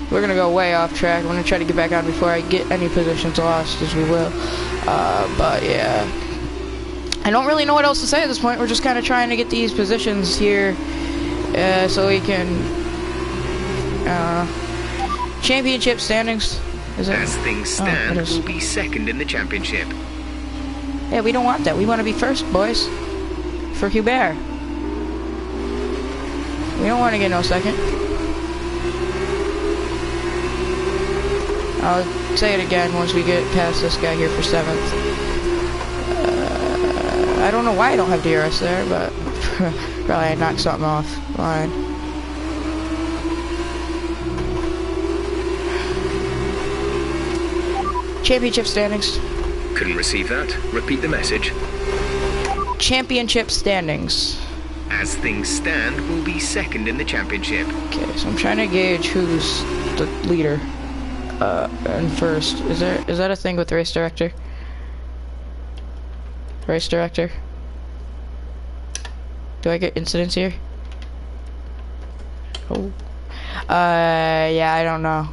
We're gonna go way off track. I'm gonna try to get back on before I get any positions lost, as we will. But yeah, I don't really know what else to say at this point. We're just kind of trying to get these positions here, so we can championship standings. Is it? As things stand, we'll be second in the championship. Yeah, we don't want that. We want to be first, boys. For Hubert. We don't want to get no second. I'll say it again once we get past this guy here for 7th. I don't know why I don't have DRS there, but probably I knocked something off. Fine. Championship standings. Couldn't receive that. Repeat the message. Championship standings. As things stand, we'll be second in the championship. Okay, so I'm trying to gauge who's the leader. And first, is that a thing with the race director? Race director? Do I get incidents here? Oh. Yeah, I don't know.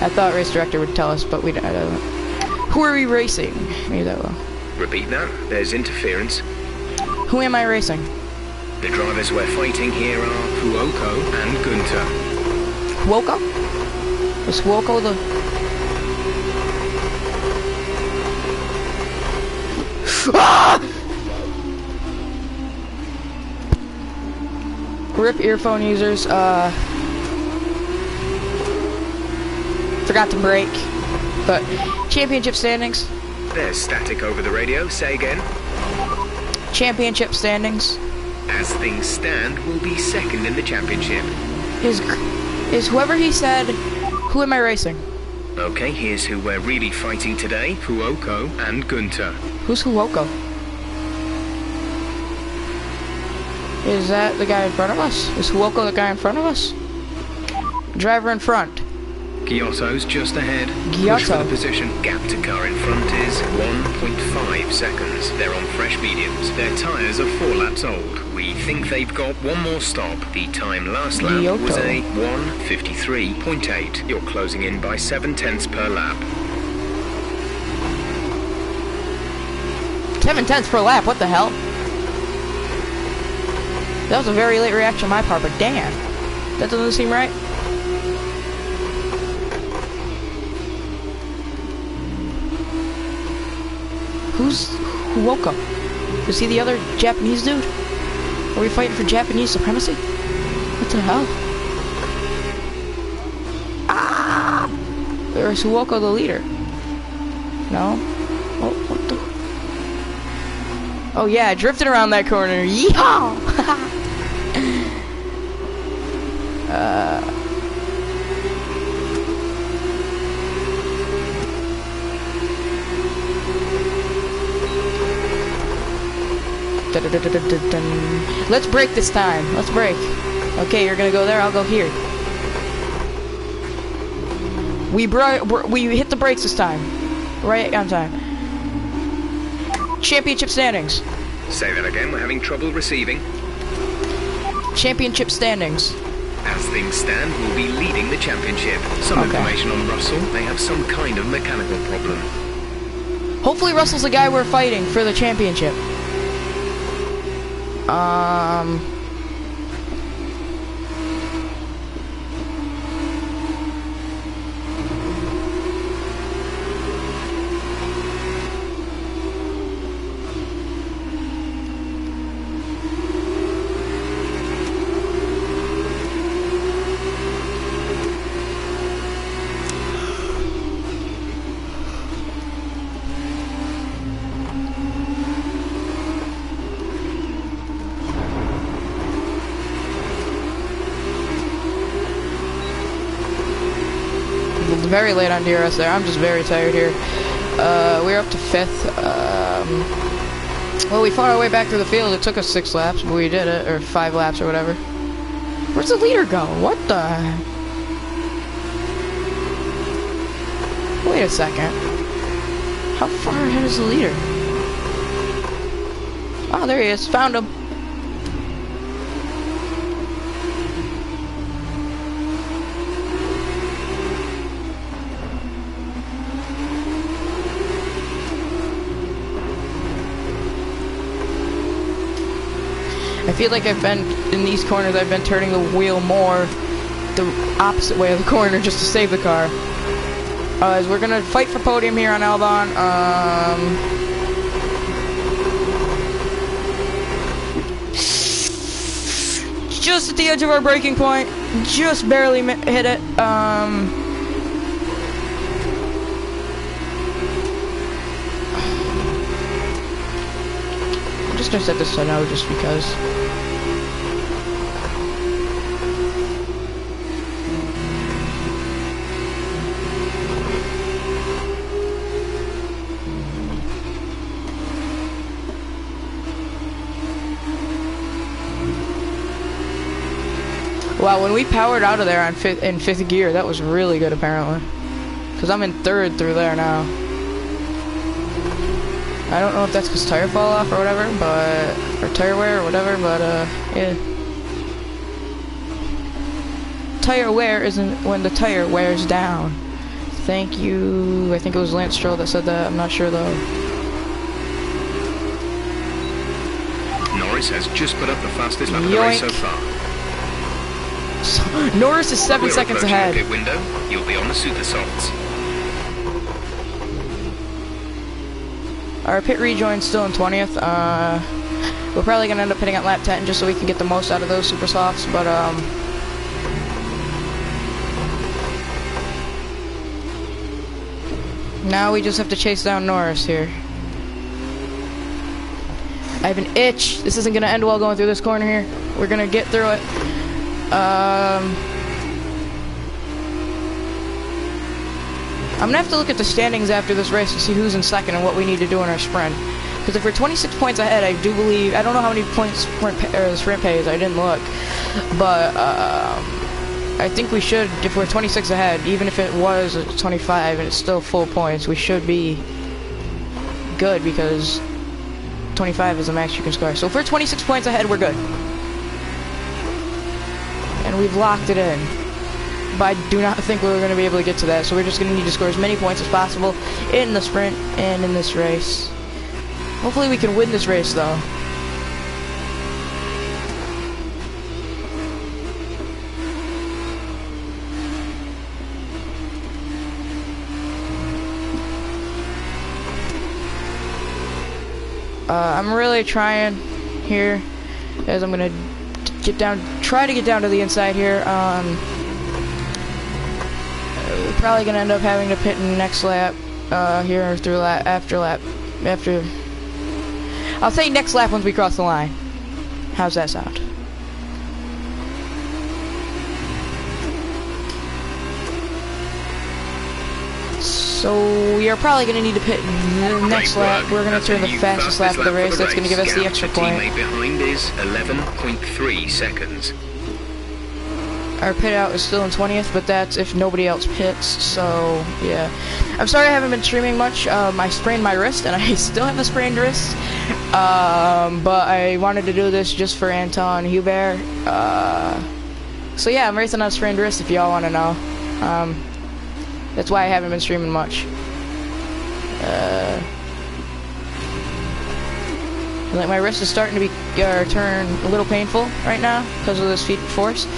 I thought race director would tell us, but I don't. Who are we racing? Maybe that will. Repeat that. There's interference. Who am I racing? The drivers we're fighting here are Fuoko and Gunter. Fuoko? Is Fuoko the... Ah! RIP earphone users, forgot to brake. But, championship standings. There's static over the radio. Say again. Championship standings. As things stand, we'll be second in the championship. Is whoever he said, who am I racing? Okay, here's who we're really fighting today. Fuoko and Gunter. Who's Fuoko? Is that the guy in front of us? Is Fuoko the guy in front of us? Driver in front. Giotto's just ahead. Giotto. Push for the position. Gap to car in front is 1.5 seconds. They're on fresh mediums. Their tyres are 4 laps old. We think they've got one more stop. The time last lap Giotto. was a 1:53.8. You're closing in by 7/10 per lap. 7/10 per lap, what the hell? That was a very late reaction on my part, but damn. That doesn't seem right. Who's Fuoko? Is he the other Japanese dude? Are we fighting for Japanese supremacy? What the hell? Ah! Or is Fuoko the leader? No? Oh, what the? Oh yeah, drifting around that corner. Yeehaw! Let's break this time. Let's break. Okay, you're gonna go there, I'll go here. We hit the brakes this time. Right on time. Championship standings. Say that again, we're having trouble receiving. Championship standings. As things stand, we'll be leading the championship. Some information on Russell. They have some kind of mechanical problem. Hopefully Russell's the guy we're fighting for the championship. Very late on DRS there. I'm just very tired here. We're up to 5th. Well, we fought our way back through the field. It took us 6 laps, but we did it, or 5 laps or whatever. Where's the leader go? What the? Wait a second. How far ahead is the leader? Oh, there he is. Found him. I feel like I've been, in these corners, I've been turning the wheel more the opposite way of the corner just to save the car. As we're gonna fight for podium here on Albon. Just at the edge of our braking point. Just barely hit it. I'm just gonna set this to no just because. Wow, when we powered out of there on in fifth gear, that was really good apparently. Because I'm in 3rd through there now. I don't know if that's because tire fall off or whatever, but or tire wear or whatever, but yeah. Tire wear isn't when the tire wears down. Thank you. I think it was Lance Stroll that said that. I'm not sure though. Norris has just put up the fastest lap of the race so far. Norris is 7 seconds ahead. The pit window. You'll be on the super softs. Our pit rejoin's still in 20th. We're probably gonna end up hitting at lap 10 just so we can get the most out of those super softs, but now we just have to chase down Norris here. I have an itch. This isn't gonna end well going through this corner here. We're gonna get through it. I'm gonna have to look at the standings after this race to see who's in 2nd and what we need to do in our sprint. Because if we're 26 points ahead, I do believe, I don't know how many points the sprint pay is, I didn't look. But I think we should, if we're 26 ahead, even if it was 25 and it's still full points, we should be good because 25 is the max you can score. So if we're 26 points ahead, we're good. And we've locked it in. But I do not think we're going to be able to get to that, so we're just going to need to score as many points as possible in the sprint and in this race. Hopefully we can win this race, though. I'm really trying here, as I'm going to try to get down to the inside here. We're probably gonna end up having to pit in the next lap here through after. I'll say next lap once we cross the line. How's that sound? So we are probably going to need to pit the next lap. We're going to turn the fastest lap of the race. That's going to give us the extra point. Teammate behind is 11.3 seconds. Our pit out is still in 20th, but that's if nobody else pits, so yeah. I'm sorry I haven't been streaming much. I sprained my wrist, and I still have a sprained wrist. But I wanted to do this just for Anthoine Hubert. So yeah, I'm racing on a sprained wrist if y'all want to know. That's why I haven't been streaming much. Like my wrist is starting to be turn a little painful right now because of this feet force.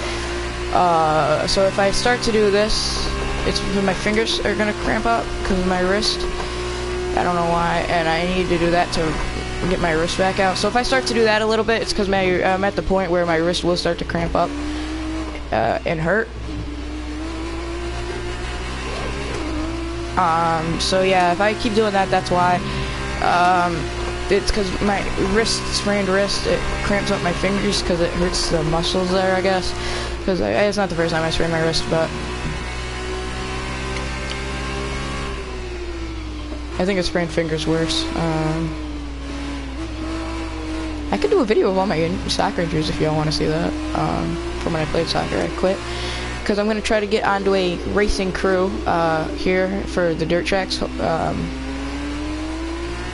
So if I start to do this, it's because my fingers are gonna cramp up because of my wrist. I don't know why, and I need to do that to get my wrist back out. So if I start to do that a little bit, it's because I'm at the point where my wrist will start to cramp up and hurt. So yeah, if I keep doing that, that's why. It's because my sprained wrist, it cramps up my fingers because it hurts the muscles there, I guess. Because it's not the first time I sprained my wrist, but I think a sprained finger's worse. I could do a video of all my soccer injuries if y'all want to see that. From when I played soccer, I quit. Because I'm going to try to get onto a racing crew here for the dirt tracks.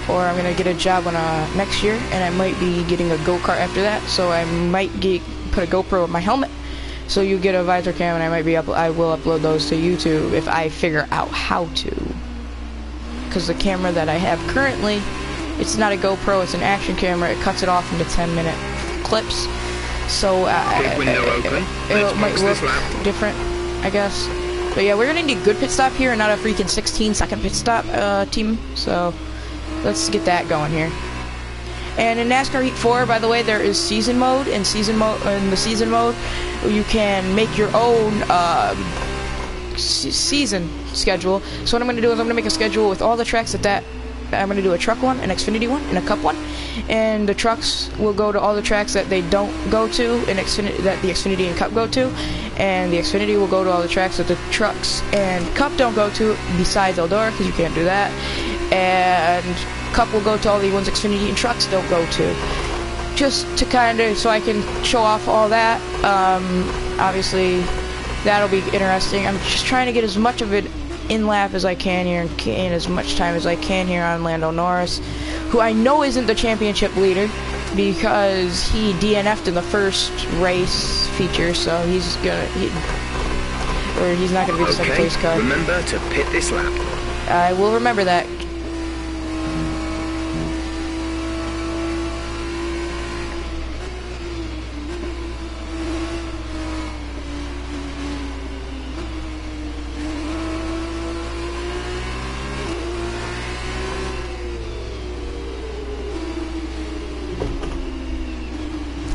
Or I'm going to get a job on next year, and I might be getting a go-kart after that. So I might put a GoPro on my helmet. So you get a visor cam, and I will upload those to YouTube if I figure out how to. Because the camera that I have currently, it's not a GoPro, it's an action camera. It cuts it off into 10-minute clips. So it might look different, I guess. But yeah, we're gonna need a good pit stop here and not a freaking 16-second pit stop team. So let's get that going here. And in NASCAR Heat 4, by the way, there is season mode. In the season mode, you can make your own season schedule. So what I'm going to do is I'm going to make a schedule with all the tracks that I'm going to do a truck one, an Xfinity one, and a Cup one. And the trucks will go to all the tracks that they don't go to, that the Xfinity and Cup go to. And the Xfinity will go to all the tracks that the trucks and Cup don't go to, besides Eldora, because you can't do that. And Cup will go to all the ones Xfinity and trucks don't go to. Just to kind of, so I can show off all that. Obviously, that'll be interesting. I'm just trying to get as much of it in lap as I can here and gain as much time as I can here on Lando Norris, who I know isn't the championship leader because he DNF'd in the first race feature, so he's not gonna be the second place car. Remember to pit this lap. I will remember that.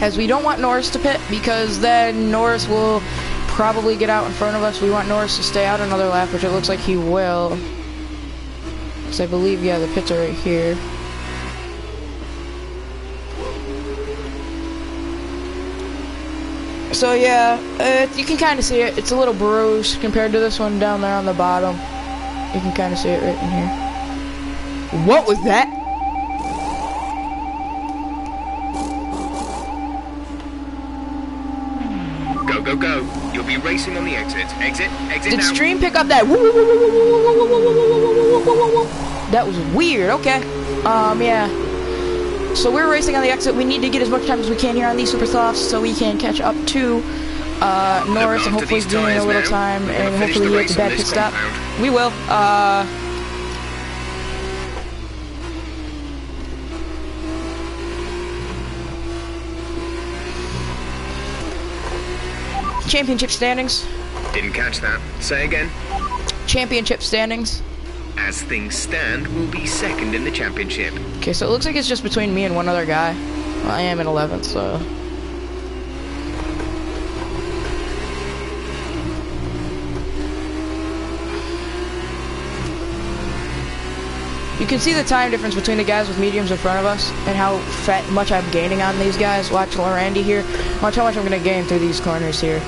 As we don't want Norris to pit, because then Norris will probably get out in front of us. We want Norris to stay out another lap, which it looks like he will. Because I believe, yeah, the pits are right here. So yeah, you can kind of see it. It's a little bruised compared to this one down there on the bottom. You can kind of see it right in here. What was that? Go, go. You'll be racing on the exit. Exit Did now. stream pick up that? That was weird. Okay. Yeah. So we're racing on the exit. We need to get as much time as we can here on these super softs so we can catch up to Norris and hopefully gain a little time and hopefully he hits a bad pit stop. We will. Championship standings. Didn't catch that. Say again. Championship standings. As things stand, we'll be second in the championship. Okay, so it looks like it's just between me and one other guy. Well, I am in 11th, so. You can see the time difference between the guys with mediums in front of us and how much I'm gaining on these guys. Watch Randy here. Watch how much I'm going to gain through these corners here.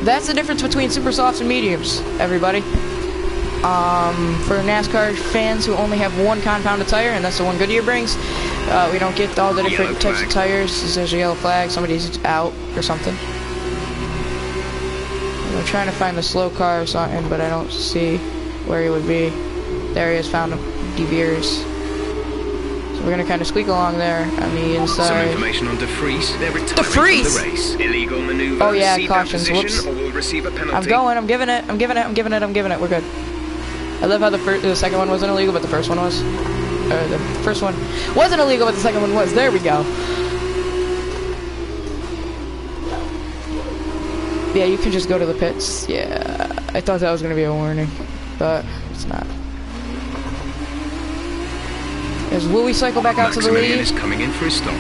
that's the difference between super softs and mediums, everybody. For NASCAR fans who only have one compounded tire, and that's the one Goodyear brings, we don't get all the different types of tires. There's a yellow flag, somebody's out or something. I'm trying to find the slow car or something, but I don't see where he would be. There he is, found him. De Beers. So we're gonna kind of squeak along there on the inside. Some information on De Vries. They're retiring from the race. Illegal maneuver. Oh yeah, Cede cautions. that Whoops. position or will receive a penalty. I'm going. I'm giving it. I'm giving it. I'm giving it. I'm giving it. We're good. I love how the second one wasn't illegal, but the first one was. The first one wasn't illegal, but the second one was. There we go. Yeah, you can just go to the pits. Yeah, I thought that was gonna be a warning, but it's not. Will we cycle back out to the lead? Is coming in for his stop.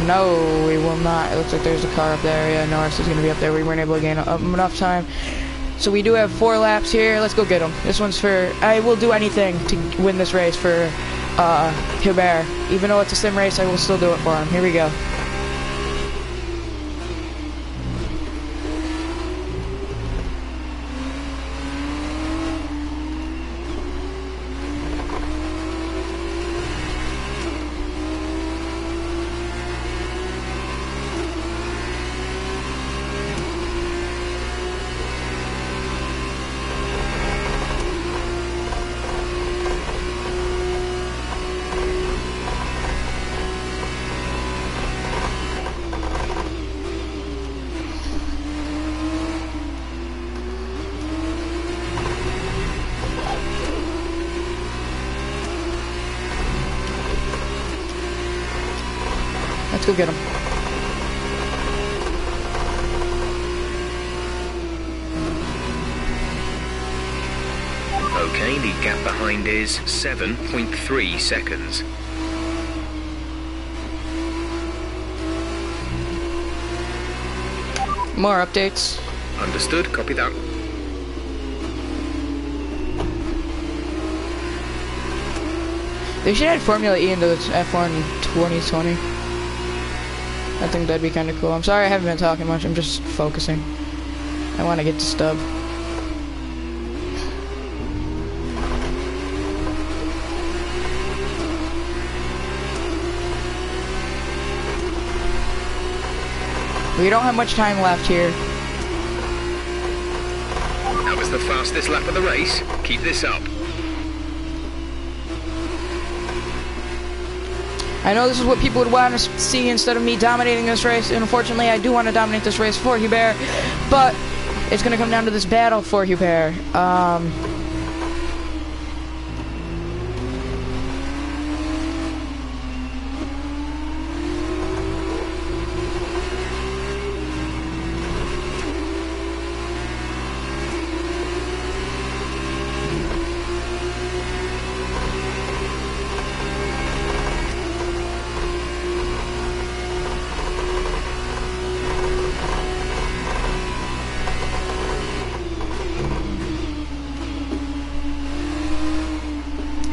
No, we will not. It looks like there's a car up there. Yeah, Norris is going to be up there. We weren't able to gain enough time. So we do have 4 laps here. Let's go get him. This one's for... I will do anything to win this race for Hubert. Even though it's a sim race, I will still do it for him. Here we go. Let's go get him. Okay, the gap behind is 7.3 seconds. More updates. Understood, copy that. They should add Formula E into the F1 2020. I think that'd be kind of cool. I'm sorry I haven't been talking much. I'm just focusing. I want to get to stub. We don't have much time left here. That was the fastest lap of the race. Keep this up. I know this is what people would want to see instead of me dominating this race, and unfortunately I do want to dominate this race for Hubert, but it's going to come down to this battle for Hubert.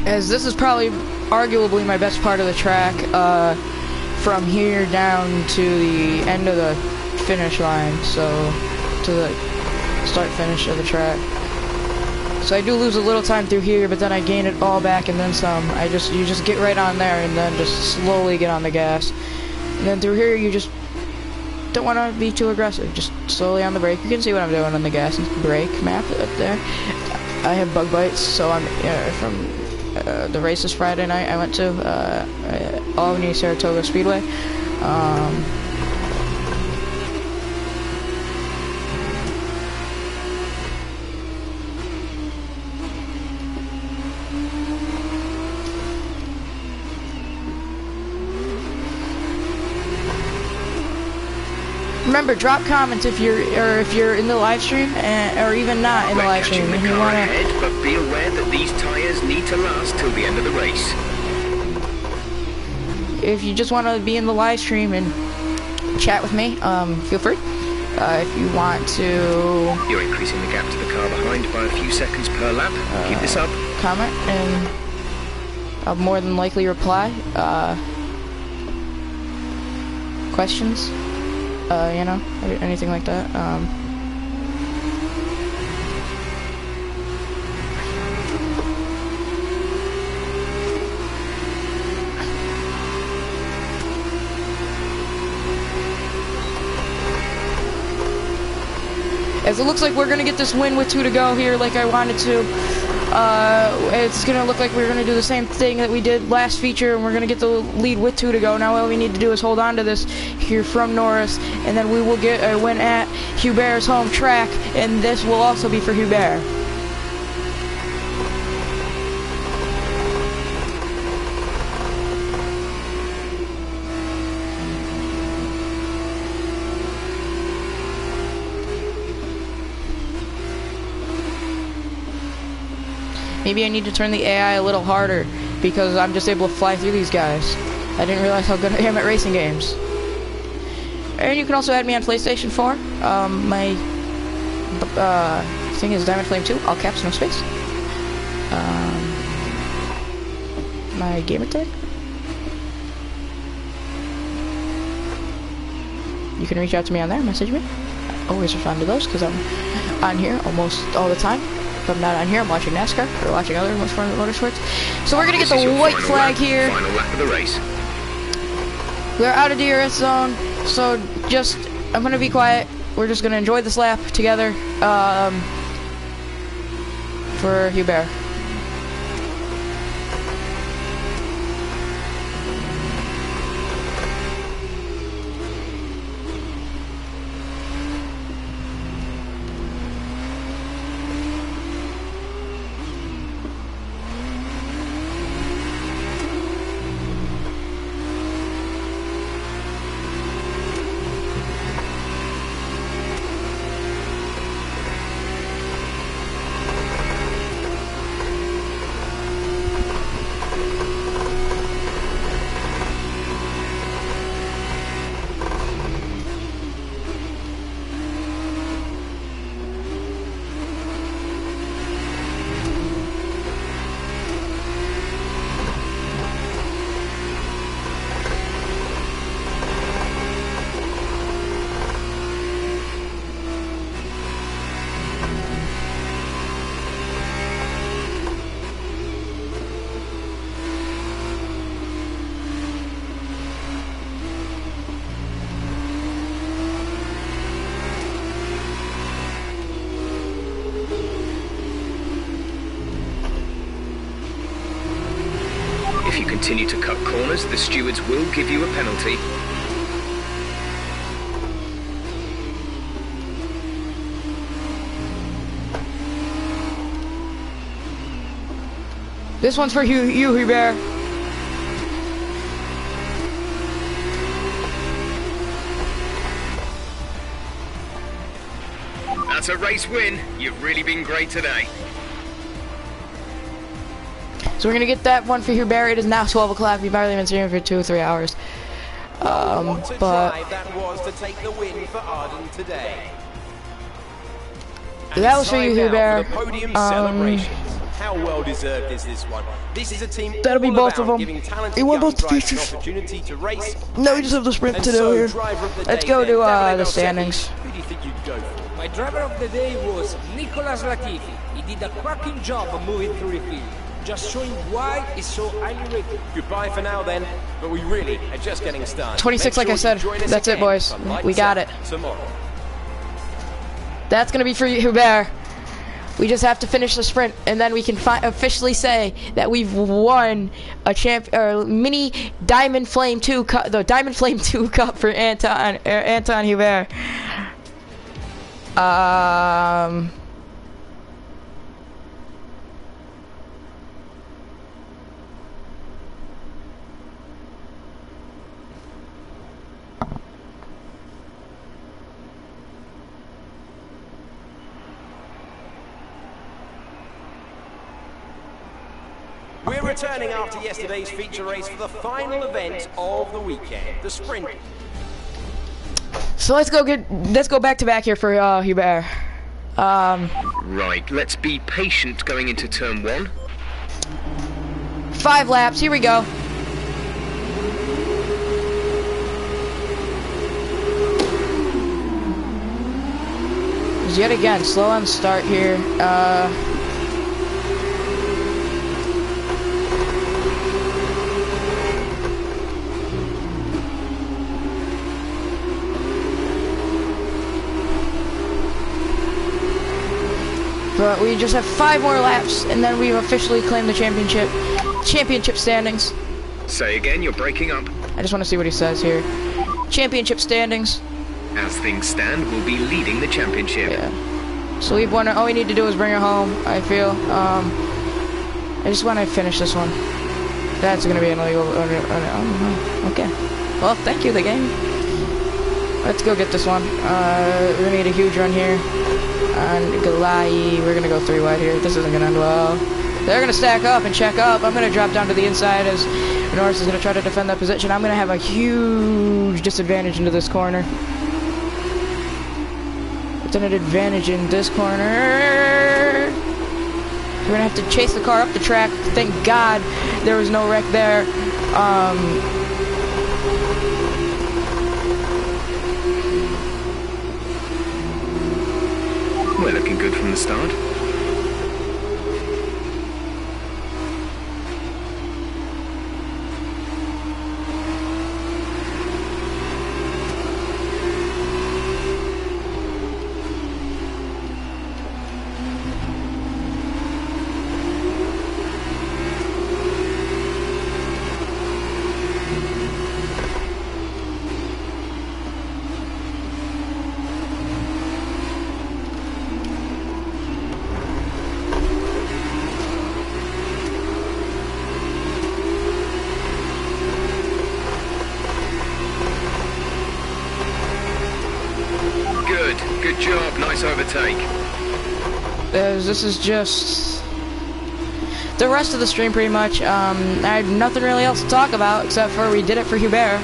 As this is probably arguably my best part of the track, from here down to the end of the finish line, so to the start finish of the track. So I do lose a little time through here, but then I gain it all back and then some. You just get right on there and then just slowly get on the gas. And then through here you just don't want to be too aggressive, just slowly on the brake. You can see what I'm doing on the gas and brake map up there. I have bug bites, so I'm from the race this Friday night I went to Albany Saratoga Speedway. Remember, drop comments if you're in the live stream, or even not in the live stream. If you wanna ahead, but be aware that these tires need to last till the end of the race. If you just want to be in the live stream and chat with me, feel free. If you want to, you're increasing the gap to the car behind by a few seconds per lap. Keep this up. Comment, and I'll more than likely reply. questions, you know, anything like that. As it looks like we're gonna get this win with 2 to go here like I wanted to. It's gonna look like we're gonna do the same thing that we did last feature, and we're gonna get the lead with 2 to go. Now all we need to do is hold on to this here from Norris, and then we will get a win at Hubert's home track, and this will also be for Hubert. Maybe I need to turn the AI a little harder, because I'm just able to fly through these guys. I didn't realize how good I am at racing games. And you can also add me on PlayStation 4. My thing is Diamond Flame 2, all caps, no space. My gamer tag. You can reach out to me on there, message me. I always respond to those, because I'm on here almost all the time. If I'm not on here, I'm watching NASCAR or watching other motorsports. So we're gonna get the white flag here. Final lap of the race. We're out of DRS zone, so just I'm gonna be quiet. We're just gonna enjoy this lap together for Hubert. If you continue to cut corners, the stewards will give you a penalty. This one's for you, Hubert. That's a race win. You've really been great today. So we're gonna get that one for Hubert. It is now 12 o'clock. We've barely been streaming for 2 or 3 hours. What a But drive that was to take the win for Arden today. that was for you, Hubert. Podium celebrations. How well deserved is this one? This is a team. That'll be all both of about them. giving talented It won young both the drivers an features. opportunity to race. No, we just have the sprint And to do so, here. driver of the Let's day go then, to Davide the Valsecchi. standings. Who do you think you'd go for? My driver of the day was Nicolas Latifi. He did a cracking job of moving through the field, just showing why he's so highly rated. Goodbye for now then, but we really are just getting started. 26, Make like I sure you said. join us That's it, again boys. for Lights We got Out it. tomorrow. That's gonna be for you, Hubert. We just have to finish the sprint, and then we can officially say that we've won a mini Diamond Flame 2 Cup, the Diamond Flame 2 Cup for Anthoine Hubert. We're returning after yesterday's feature race for the final event of the weekend, the sprint. So let's go back to back here for Hubert. Right, let's be patient going into turn 1. 5 laps. Here we go. is yet again slow on start here. But we just have 5 more laps, and then we've officially claimed the championship standings. Say again, you're breaking up. I just want to see what he says here. Championship standings. As things stand, we'll be leading the championship. Yeah. So we've won. All we need to do is bring it home, I feel. I just want to finish this one. That's going to be an illegal. Oh, okay. Well, thank you, the game. Let's go get this one. We're going to get a huge run here. And Galai, we're going to go 3 wide here. This isn't going to end well. They're going to stack up and check up. I'm going to drop down to the inside as Norris is going to try to defend that position. I'm going to have a huge disadvantage into this corner. It's an advantage in this corner. We're going to have to chase the car up the track. Thank God there was no wreck there. We're looking good from the start. Good job, nice overtake. This is just the rest of the stream pretty much. I had nothing really else to talk about except for we did it for Hubert.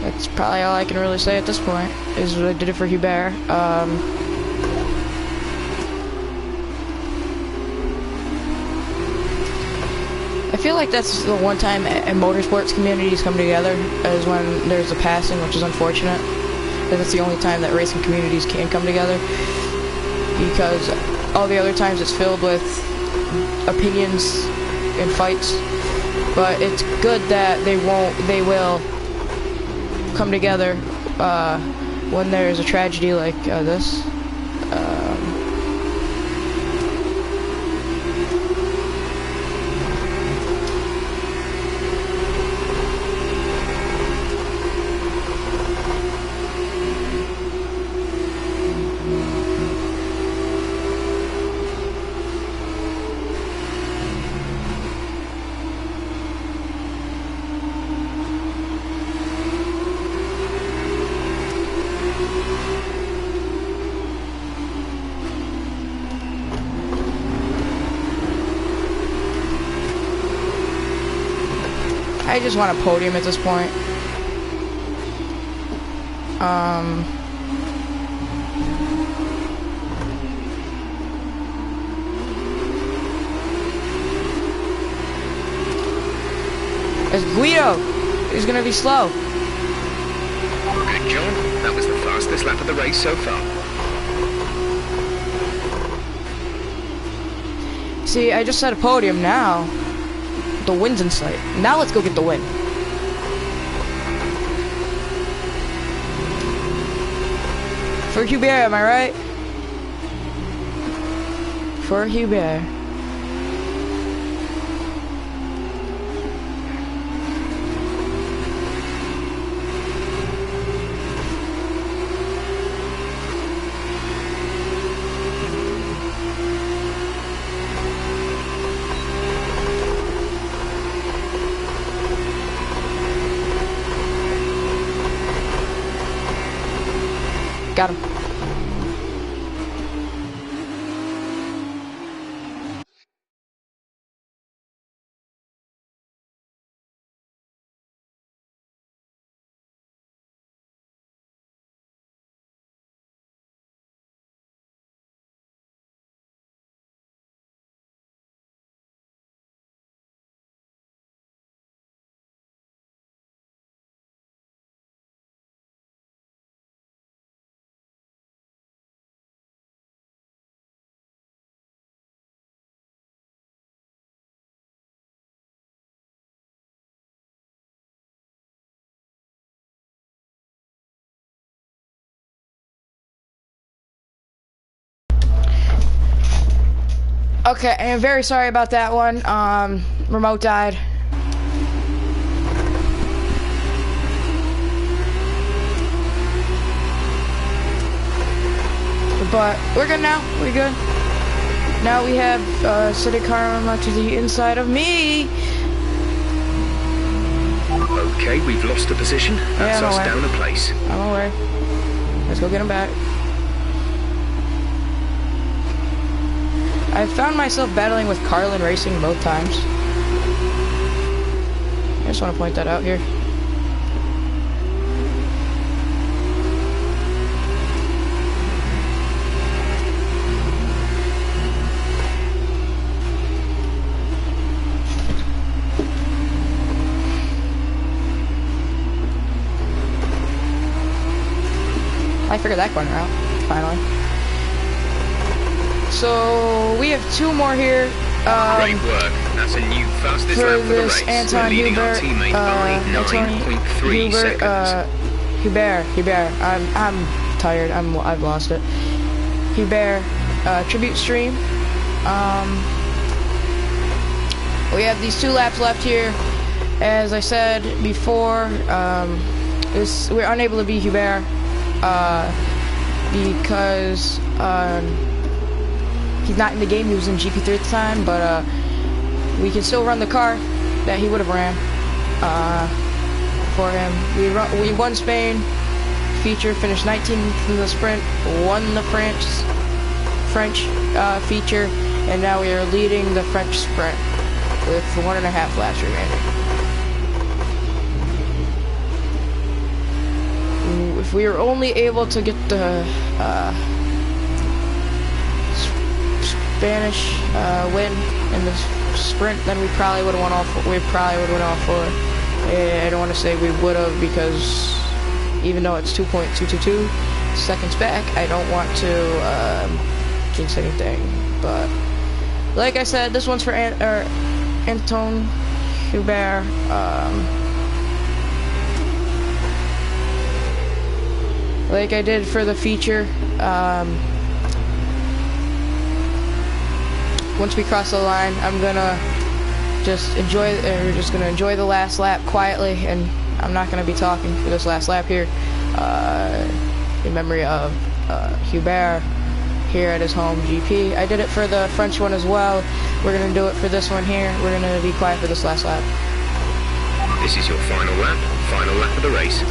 That's probably all I can really say at this point, is I did it for Hubert. I feel like that's the one time motorsports communities come together, is when there's a passing, which is unfortunate. That's the only time that racing communities can come together, because all the other times it's filled with opinions and fights. But it's good that they will come together when there's a tragedy like this. I just want a podium at this point. It's Guido. He's gonna be slow. Good job. That was the fastest lap of the race so far. See, I just set a podium now. The win's in sight. Now let's go get the win. For Hubert, am I right? For Hubert. Got him. Okay, I'm very sorry about that one. Remote died. But we're good now. We're good. Now we have City Karma to the inside of me. Okay, we've lost a position. That's us down a place. I'm aware. Let's go get him back. I found myself battling with Carlin Racing both times. I just want to point that out here. I figured that corner out, finally. So, we have 2 more here. Great work. That's a new fastest lap for the race. Anthoine Hubert, Anthoine Hubert. I'm tired. I've lost it. Hubert tribute stream. We have these 2 laps left here. As I said before, we're unable to beat Hubert because he's not in the game. He was in GP3 at the time, but we can still run the car that he would have ran for him. We won Spain feature, finished 19th in the sprint, won the French feature, and now we are leading the French sprint with 1.5 laps remaining. If we were only able to get the Spanish win in the sprint, then we probably would have won all 4. I don't want to say we would have, because even though it's 2.222 seconds back, I don't want to jinx anything. But like I said, this one's for Anthoine Hubert. Like I did for the feature, once we cross the line, I'm gonna just enjoy. We're just gonna enjoy the last lap quietly, and I'm not gonna be talking for this last lap here, in memory of Hubert here at his home GP. I did it for the French one as well. We're gonna do it for this one here. We're gonna be quiet for this last lap. This is your final lap of the race.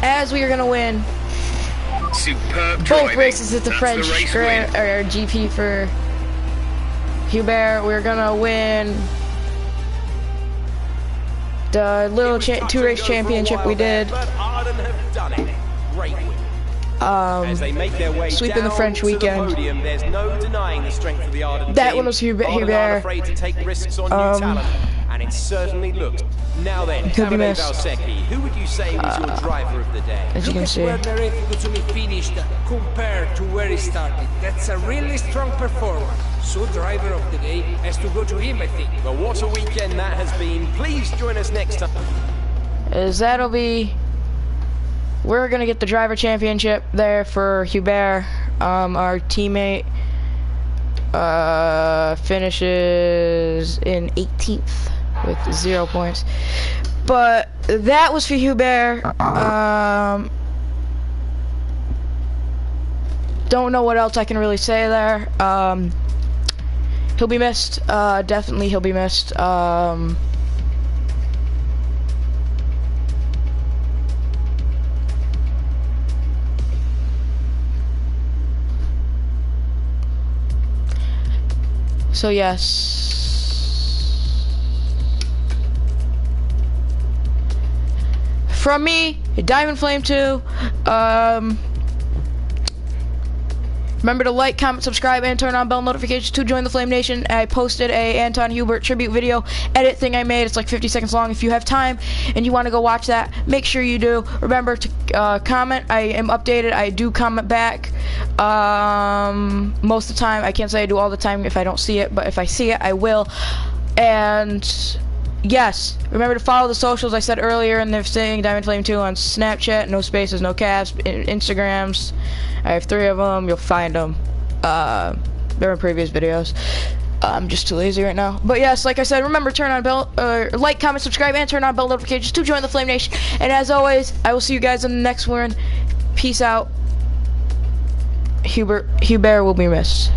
As we are gonna win Superb both races at the French or GP for Hubert. We're gonna win the little 2-race championship we did. As they make their way sweeping the down French to the weekend. podium, there's no denying the strength of the Arden That team. one was Hubert. Arden aren't afraid to take risks on new talent, and it certainly looks. Now then, He'll be Davide missed. Valsecchi, who would you say was your driver of the day? As you can Look see. at where Nerefugutumi finished compared to where he started. That's a really strong performance. So driver of the day has to go to him, I think. Well, what a weekend that has been. Please join us next time. Is that'll be, we're gonna get the driver championship there for Hubert. Our teammate finishes in 18th with 0 points. But that was for Hubert. Don't know what else I can really say there. He'll be missed. Definitely he'll be missed. So yes. From me, Diamond Flame 2. Remember to like, comment, subscribe, and turn on bell notifications to join the Flame Nation. I posted a Anthoine Hubert tribute video edit thing I made. It's like 50 seconds long. If you have time and you want to go watch that, make sure you do. Remember to comment. I am updated. I do comment back most of the time. I can't say I do all the time if I don't see it, but if I see it, I will. And yes, remember to follow the socials I said earlier in the thing, Diamond Flame 2 on Snapchat, no spaces, no caps, Instagrams. I have 3 of them. You'll find them. They're in previous videos. I'm just too lazy right now. But yes, like I said, remember turn on bell, like, comment, subscribe, and turn on bell notifications to join the Flame Nation. And as always, I will see you guys in the next one. Peace out. Hubert will be missed.